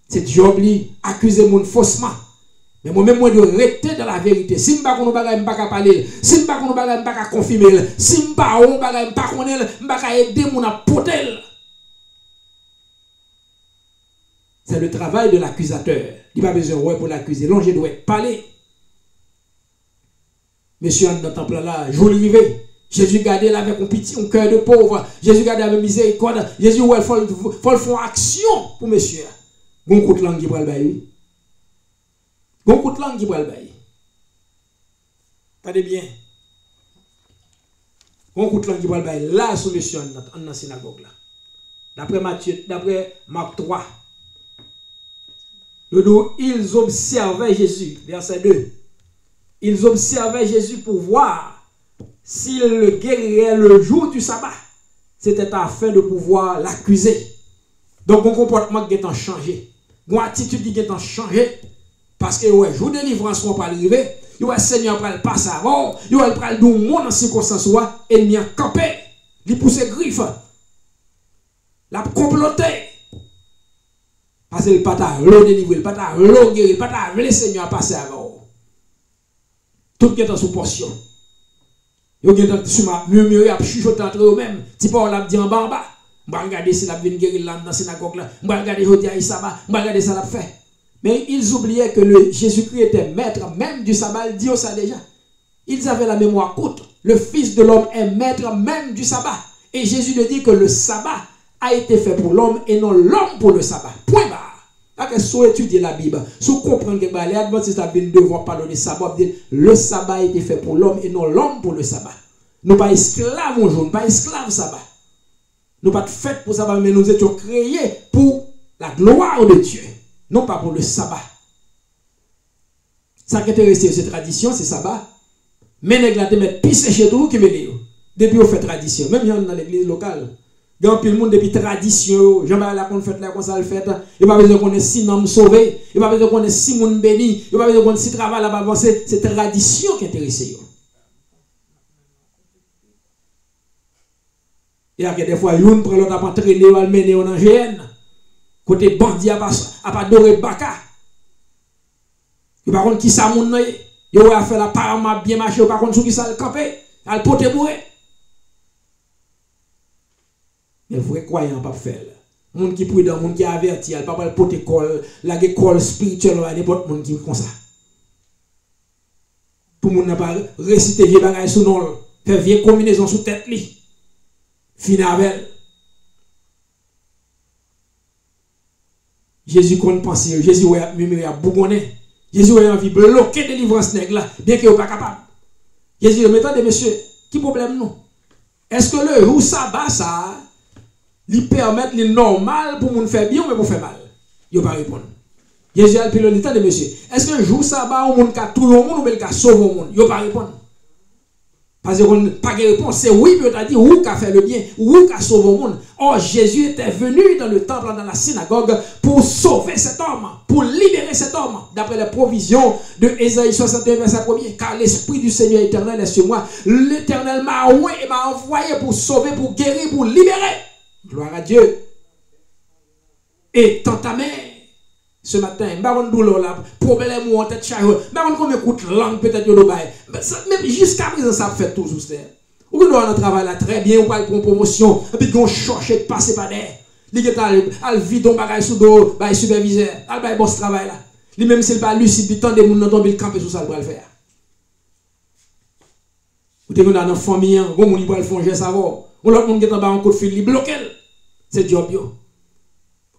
C'est Job qui accuse mon faussement. Mais moi-même, moi, je rester dans la vérité. Si je ne sais pas, je ne pas parler. Si je ne sais pas, je ne pas confirmer. Si je ne sais pas, je ne pas connaître, je ne pas aider mon apôtre. C'est le travail de l'accusateur. Il n'a pas besoin de pour l'accuser. L'ange doit parler. Monsieur, dans le temple là, joli rivé. Jésus gardait là avec un petit, un cœur de pauvre. Jésus gardait avec miséricorde. Jésus, il faut faire action pour monsieur. Bon coup de langue qui va le bailler. Bon coup de langue qui va le bailler. Pas de bien. Bon coup de langue qui va le bailler. Là, sous monsieur, dans la synagogue là. D'après Matthieu, d'après Marc 3. Ils observaient Jésus, verset 2. Ils observaient Jésus pour voir s'il le guérirait le jour du sabbat. C'était afin de pouvoir l'accuser. Donc, mon comportement qui est changé. Mon attitude qui est changé. Parce que, ouais, jour de délivrance, on va arriver. Le Seigneur va le passer avant. Il va le prendre du monde dans ces circonstances. Ennemi a campé. Il pousse griffe. La comploté. Parce que le pata l'eau délivré, le pata l'eau guéri, le pata le Seigneur passer avant. Tout qui est dans sous portion. Yo gen sur ma murmurer a chuchoter entre eux-mêmes. Ti pa l'a dit en bas en bas. M'ba regarder si l'a vinn guérir là dans synagogue là. M'ba regarder jodi a sabbat, m'ba regarder ça l'a fait. Mais ils oubliaient que le Jésus-Christ était maître même du sabbat, il dit ça déjà. Ils avaient la mémoire courte. Le Fils de l'homme est maître même du sabbat. Et Jésus nous dit que le sabbat a été fait pour l'homme et non l'homme pour le sabbat. Point barre. Si vous étudiez la Bible, si vous comprenez que les adventistes ont devoir parler de sabbat, le sabbat a été fait pour l'homme et non l'homme pour le sabbat. Nous ne sommes pas esclaves aujourd'hui, nous ne sommes pas esclaves sabbat. Nous ne sommes pas faits pour sabbat, mais nous étions créés pour la gloire de Dieu, non pas pour le sabbat. Ça qui intéresse cette tradition, c'est sabbat. Mais les gens te mettent pisser chez tout qui me dit. Depuis on fait tradition, même dans l'église locale. Il y a un peu de monde depuis tradition, jamais la qu'on fait là, comme ça le fait. Il n'y a pas besoin qu'on ait 6 hommes sauvés, il n'y a pas besoin qu'on ait 6 monde bénis, il n'y a pas besoin qu'on ait 6 travail là-bas avancé. C'est tradition qui intéresse. Et il y a des fois, une prend l'autre à entraîner ou à mener en GN. Côté bandit à pas doré baka. Il par contre qui ça moun nan, il va faire la parama bien marcher, par contre sou qui ça le camper, al pote bourré. Mais vrai croyant pas faire. Moun qui prudent, moun qui averti, al pas le pote col, la école spirituelle à n'importe moun qui comme ça. Pour moun n'a pas réciter vieux bagay sous non, faire vieille combinaison sous tête li. Finavel. Jésus compte penser, Jésus a murmuré à bougonner. Jésus a envie de bloquer délivrance nègre là, bien qu'il n'est pas capable. Jésus dit, mais monsieur, qui problème nous? Est-ce que le jour sabbat ça, lui permettre le normal pour nous faire bien ou pour faire mal? Il ne va pas répondre. Jésus a dit, de monsieur, est-ce que le jour sabbat, on peut tout le monde ou bien sauver le monde? Il ne va pas répondre. Parce que pas de réponse, c'est oui, mais on a dit, où qu'a fait le bien, où qu'a sauvé le monde. Or, Jésus était venu dans le temple, dans la synagogue, pour sauver cet homme, pour libérer cet homme, d'après les provisions de Ésaïe 61, verset 1er. Car l'Esprit du Seigneur éternel est sur moi. L'Éternel m'a envoyé pour sauver, pour guérir, pour libérer. Gloire à Dieu. Et tant ta mère, ce matin, baron douleur là, problème ou en tête charge, baron comme écoute langue peut-être yo bail. Même jusqu'à présent ça fait toujours ça. Ou doit on travaille là très bien, on parle pour promotion, et puis on cherche de passer par derrière. Li get al vidon bagay sous dos, bail superviseur, al bail boss travail là. Li même s'il pas lucide, il tend des moun dans tomber camper sous ça pour le faire. Ou te dans une famille, on moun pour le faire savoir. On l'autre moun get en bas en coup de fil, li bloqué. C'est job yo.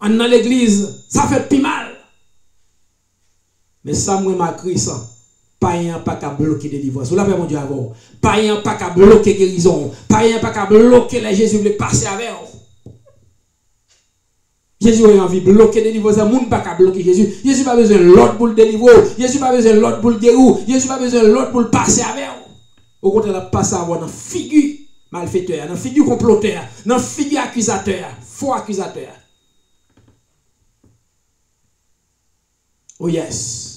En dans l'église, ça fait plus mal. Mais ça, moi, ma crise, pas un pas qu'à bloquer délivrance. Vous l'avez mon Dieu avant. Pas un pas qu'à bloquer guérison. Pas un pas qu'à bloquer les Jésus voulait passer avec vous. Jésus a envie de bloquer délivrance. Le monde pas qu'à bloquer Jésus. Jésus pas besoin de l'autre pour le délivrer. Jésus pas besoin de l'autre pour le guérir. Jésus pas besoin de l'autre pour le passer avec vous. Au contraire, il passe à voir dans la figure malfaiteur, dans la figure comploteur, dans la figure accusateur, faux accusateur. Oh yes.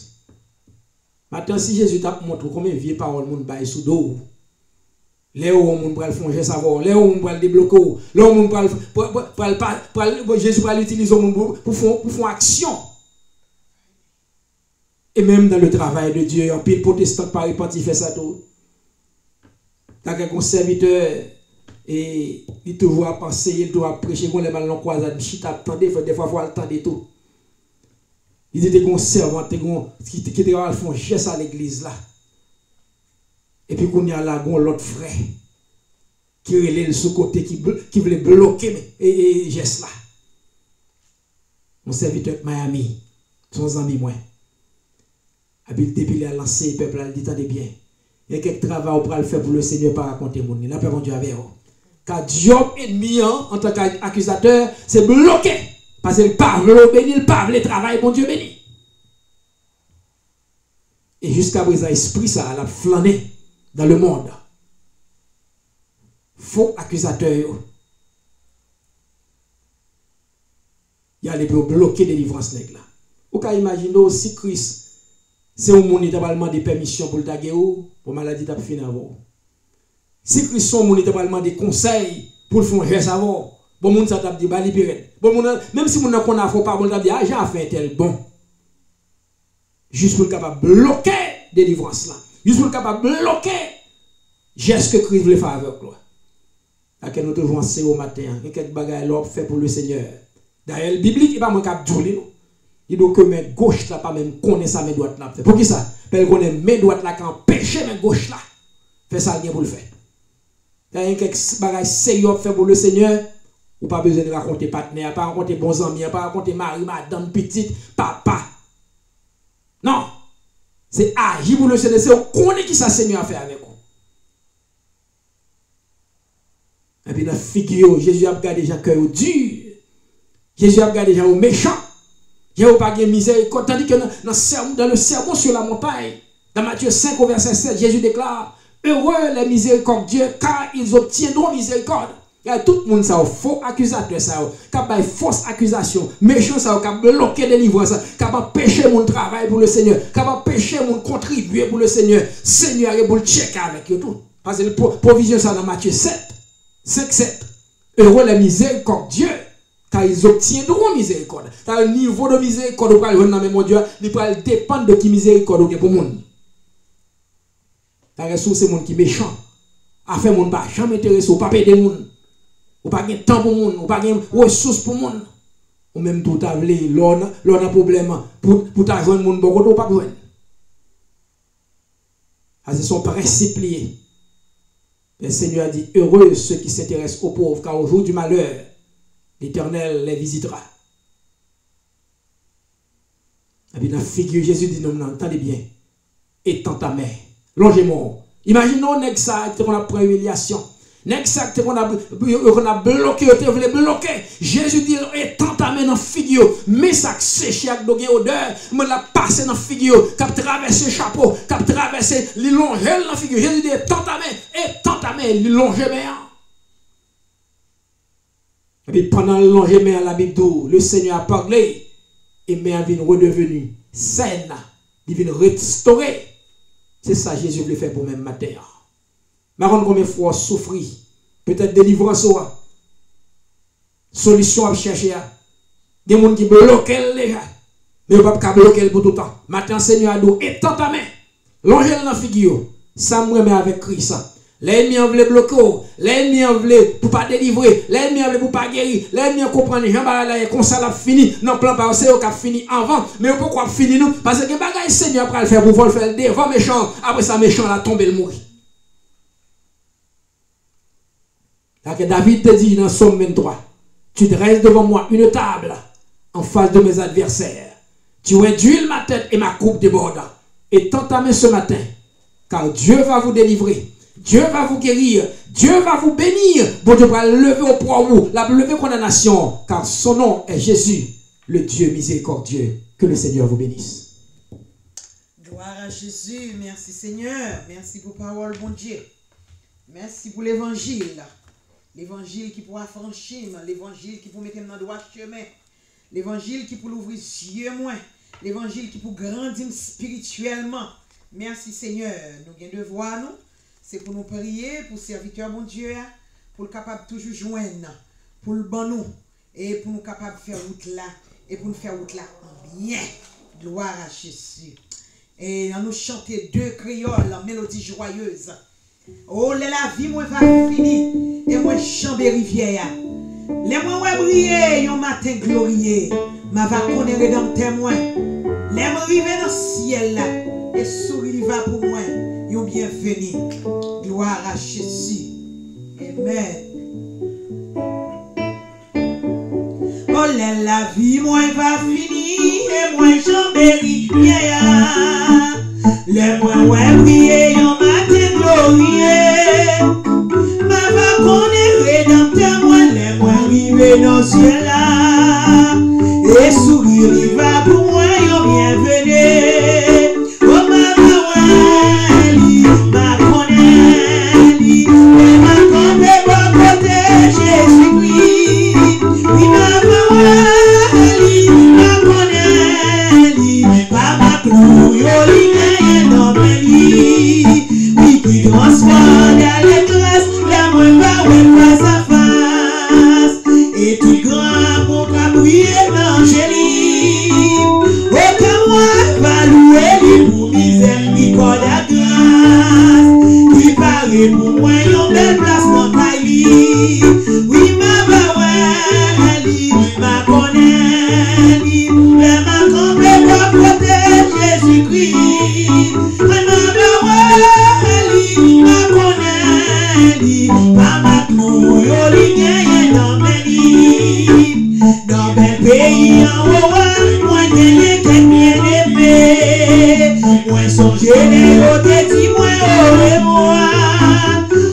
Maintenant, si Jésus t'a montré combien de vieilles paroles moun bail sous dos, là où on peut le faire savoir, là où on peut le débloquer, là où on peut Jésus va l'utiliser pour faire action. Et même dans le travail de Dieu, un pile protestant par repentir fait ça tout. Quand un serviteur et il toujours penser, il doit prêcher qu'on les mal dans croisade, chita attendez, des fois faut attendre tout. Il était des servant qui était font geste à l'église là. Et puis qu'on y a là l'autre frère qui relève ce côté qui voulait bloquer et geste là. Mon serviteur Miami, son ami moi. Depuis il a lancé le peuple, il dit attendez bien. Il y a quelques travail pour le faire pour le Seigneur pas raconter mon. Il n'a pas vendu avec vous. Car Job ennemi en tant qu'accusateur, c'est bloqué. Parce qu'il parle béni, il parle le travail, bon Dieu béni. Et jusqu'à présent, l'esprit ça a flâné dans le monde. Faux accusateur. Il y a les bloquer des délivrance là. Vous pouvez imaginer si Christ c'est un monde qui a demandé permission pour le taguer pour maladie t'a fini avant. Si Christ son monde qui a demandé conseils pour le faire un geste avant, bon monde ça t'a dit bali pérenne. Bon monde même si monde qu'on a faut pas bon t'a dit ah j'ai fait tel bon. Juste pour capable bloquer délivrance là. Juste pour capable bloquer geste que Christ voulait faire avec toi. À quel nous devons enseigner au matin, quelques bagages l'homme fait pour le Seigneur. D'ailleurs, le biblique, il n'est pas mon cap d'ouler. Il doit que main gauche là, pas même connaître sa main droite là. Pour qui ça? Parce qu'on est main droite là, qui empêche main gauche là. Fait ça, bien pour le faire. Il y a quelques bagages sérieux fait pour le Seigneur. Ou pas besoin de raconter partenaire, pas raconter bons amis, pas raconter mari, madame, petite, papa. Non. C'est agir pour le Seigneur. C'est qu'on est qui ça Seigneur a fait avec vous. Et puis dans la figure, Jésus a regardé les gens cœur dur. Jésus a regardé les gens méchants. Jésus n'a pas de miséricorde. Tandis que dans le sermon sur la montagne, dans Matthieu 5 au verset 7, Jésus déclare: heureux les miséricordieux, car ils obtiendront miséricorde. Il y a tout le monde ça, faux accusateur ça, qui a fausse accusation, méchant ça, qui a bloqué délivrance, qui a empêché mon travail pour le Seigneur, qui a empêché mon contribuer pour le Seigneur. Seigneur est pour le checker avec eux tout. Parce que la provision ça dans Matthieu 7, 5, 7. Heureux les miséricordieux, car ils obtiendront miséricorde. Car le niveau de miséricorde pour le dans mon Dieu, il peut dépendre de qui miséricorde pour le monde. La ressource c'est monde qui est méchant. A fait monde pas jamais intéressé, ou pas payer des monde. Ou pas de temps pour le monde, ou pas de ressources pour le monde. Ou même tout à l'heure, l'on a problème pour t'ajoindre le monde, beaucoup pas besoin. C'est son principe lié. Le Seigneur a dit: heureux ceux qui s'intéressent aux pauvres, car au jour du malheur, l'Éternel les visitera. Et puis dans la figure, Jésus dit: non, entendez bien, étends ta main, longez-moi. Imaginons nèg ça qu'on a pris humiliation. Nèg ça qu'on a bloqué, on voulait bloquer. Jésus dit: étends ta main dans la figure, mais ça séché avec de odeur, me la passer dans la figure, cap traverser chapeau, cap traverser l'ilongel dans la figure. Jésus dit: étends ta main, l'ilongel main. Et puis pendant l'ilongel main, la Bible dit, le Seigneur a parlé et main vient redevenue saine, il vient restaurer. C'est ça Jésus voulait faire pour même matin. Mais combien de fois souffrir, peut-être délivrance, solution à chercher. Des gens qui bloquent déjà, mais on ne peut pas bloquer pour tout le temps. Maintenant, Seigneur a dit: étends ta main, l'angèle dans la figure, ça me remet avec Christ. L'ennemi en voulait bloquer, l'ennemi en voulait pour pas délivrer, l'ennemi en voulait pour pas guérir, l'ennemi en comprend les gens, comme ça l'a fini, non plan par c'est qui a fini avant, mais pourquoi fini nous? Parce que bagaille Seigneur après le faire pour le faire devant méchant, après ça méchant l'a tombé le mourir. Que David te dit dans Somme 23, tu dresses devant moi une table en face de mes adversaires. Tu réduis ma tête et ma coupe déborde. Et tends ta main ce matin, car Dieu va vous délivrer. Dieu va vous guérir. Dieu va vous bénir. Bon Dieu va lever au poids vous, la lever condamnation, car son nom est Jésus, le Dieu miséricordieux. Que le Seigneur vous bénisse. Gloire à Jésus. Merci Seigneur. Merci pour parole, bon Dieu. Merci pour l'évangile. L'évangile qui pourra franchir, l'évangile qui pour mettre dans le droit chemin, l'évangile qui pour l'ouvrir yeux moins, l'évangile qui pour grandir spirituellement. Merci Seigneur. Nous avons devoir, nous, c'est pour nous prier, pour serviteur bon Dieu, pour le capable toujours joindre, pour le bon nous, et pour nous capable faire route là, et pour nous faire route là bien. Gloire à Jésus. Et nous chanter deux créoles en mélodie joyeuse. Oh, la vie moi va finir et moi chamber rivière. Les moi ouais briller un matin glorieux. Ma va connaître rédempteur moi. Les moi arriver dans le ciel là et sourire va pour moi. Yon bienvenue. Gloire à Jésus. Amen. Oh, la vie moi va finir et moi chamber rivière. Les moi ouais briller un matin glorieux, ma va connaître monter dans le ciel là. Et sourire, il va pour moi, yo bienvenue. Oh maman, ouais, ma connaît, et ma connaît, bon côté Jésus-Christ. Oui, maman, ouais, ma connaît, pas ma clou, yo li gagne dans ma vie. Oui, qui transforme dans les grâces, la moins pas, ouais, face à face. Et tout grand pour briller l'angélique. Aucun moi va louer lui pour miséricorde à grâce. Qui paraît pour moi une belle place dans ta vie. Oui, ma bawali, ma connaît, mais ma campée va protéger Jésus-Christ. Ma bawali, ma connaît, pas ma clou, yo li gagne dans mes lits. Dans bel pays en haut, moi gagne qu'un bien-aimé. Moi songer les hôtes, dis moi oh moi.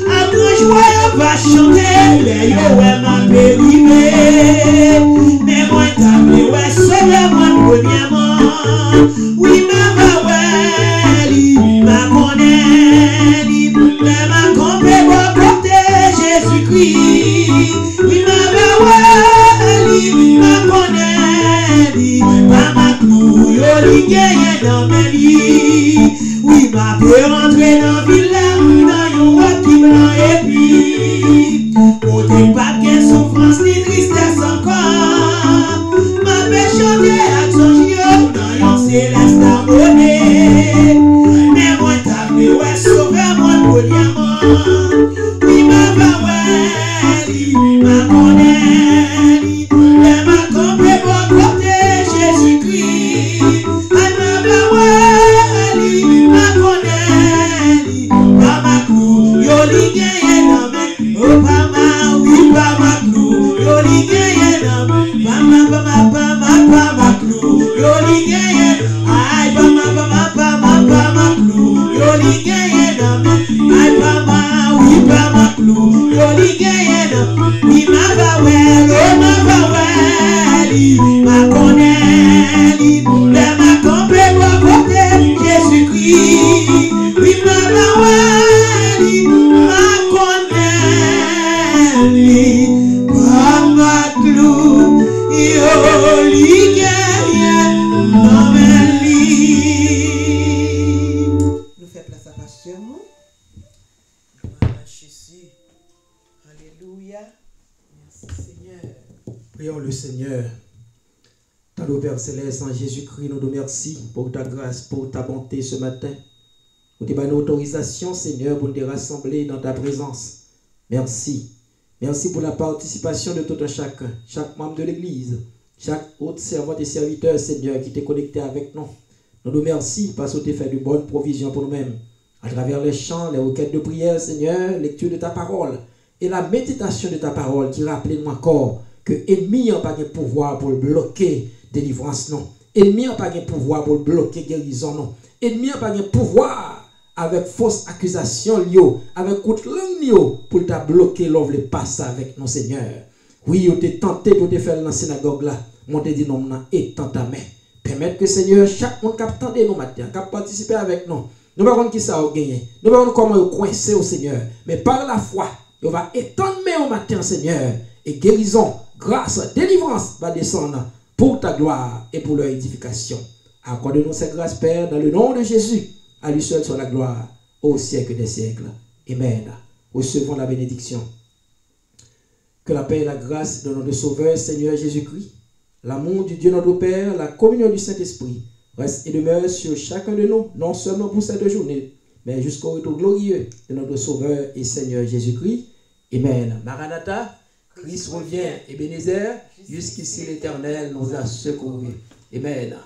À grand joie, va chanter, les yo ouais ma périmée. Mais moi t'appelé, ouais, sauve-moi premièrement. Oui, ma bawali, ma connaît, mais ma campée va porter Jésus-Christ. Oui, ma bawali, ma connaît, pas ma clou, yo li gagne dans mes lits. Oui, ma peut rentrer dans la ville, dans yon wapi blanc et puis côté pas de souffrance ni tristesse encore. Ma peut chanter à son jeu dans yon céleste harmonie. Mais moi t'appelé, ouais, sauve-moi premièrement. Oui, ma bawali, ma connaît, mais ma campée va porter Jésus-Christ. Ma bawali, ma connaît, pas ma clou, yo li gagne dans mes. Oh, pas ma, oui, pas ma clou, yo li gagne dans mes. Pas ma clou, yo li gagne. Aïe, pas ma clou, yo li gagne dans mes. Aïe, pas ma, oui, pas ma clou, yo li gagne dans mes. Oui, ma bawali, oh, ma bawali, ma connaît, mais ma campée va porter Jésus-Christ. Oui, ma bawali, ma connaît, pas ma clou, yo li gagne dans mes lits. Nous faisons place à pasteur, non? Gloire à Jésus. Alléluia. Merci Seigneur. Prions le Seigneur. Dans nos Père Céleste, en Jésus-Christ, nous te remercions pour ta grâce, pour ta bonté ce matin. Pour tes bonnes autorisations, Seigneur, pour nous rassembler dans ta présence. Merci. Merci pour la participation de tout un chacun, chaque membre de l'Église, chaque autre servante et serviteur, Seigneur, qui t'est connecté avec nous. Nous te remercions parce que tu as fait de bonnes provisions pour nous-mêmes. À travers les chants, les requêtes de prière, Seigneur, lecture de ta parole et la méditation de ta parole qui rappelle nous encore que l'ennemi n'a pas de pouvoir pour bloquer délivrance, non. L'ennemi n'a pas de pouvoir pour bloquer guérison, non. L'ennemi n'a pas de pouvoir avec fausse accusation, avec coup de langue, pour te bloquer l'ouvre le passe avec nous, Seigneur. Oui, tu t'es tenté pour te faire dans la synagogue là. Moi, te dis non, étends ta main. Permettre que, Seigneur, chaque monde qui a attendu nous matin, qui a participé avec nous, nous ne savons pas qui ça a gagné. Nous ne savons pas comment coincer au Seigneur. Mais par la foi, on va étendre main au matin, Seigneur. Et guérison, grâce, délivrance va descendre pour ta gloire et pour leur édification. Accorde-nous cette grâce, Père, dans le nom de Jésus. À lui seul soit la gloire au siècle des siècles. Amen. Recevons la bénédiction. Que la paix et la grâce de notre Sauveur, Seigneur Jésus-Christ, l'amour du Dieu notre Père, la communion du Saint-Esprit, reste et demeure sur chacun de nous, non seulement pour cette journée, mais jusqu'au retour glorieux de notre Sauveur et Seigneur Jésus-Christ. Amen. Maranatha, Christ revient, Ebenezer, jusqu'ici l'Éternel nous a secourus. Amen.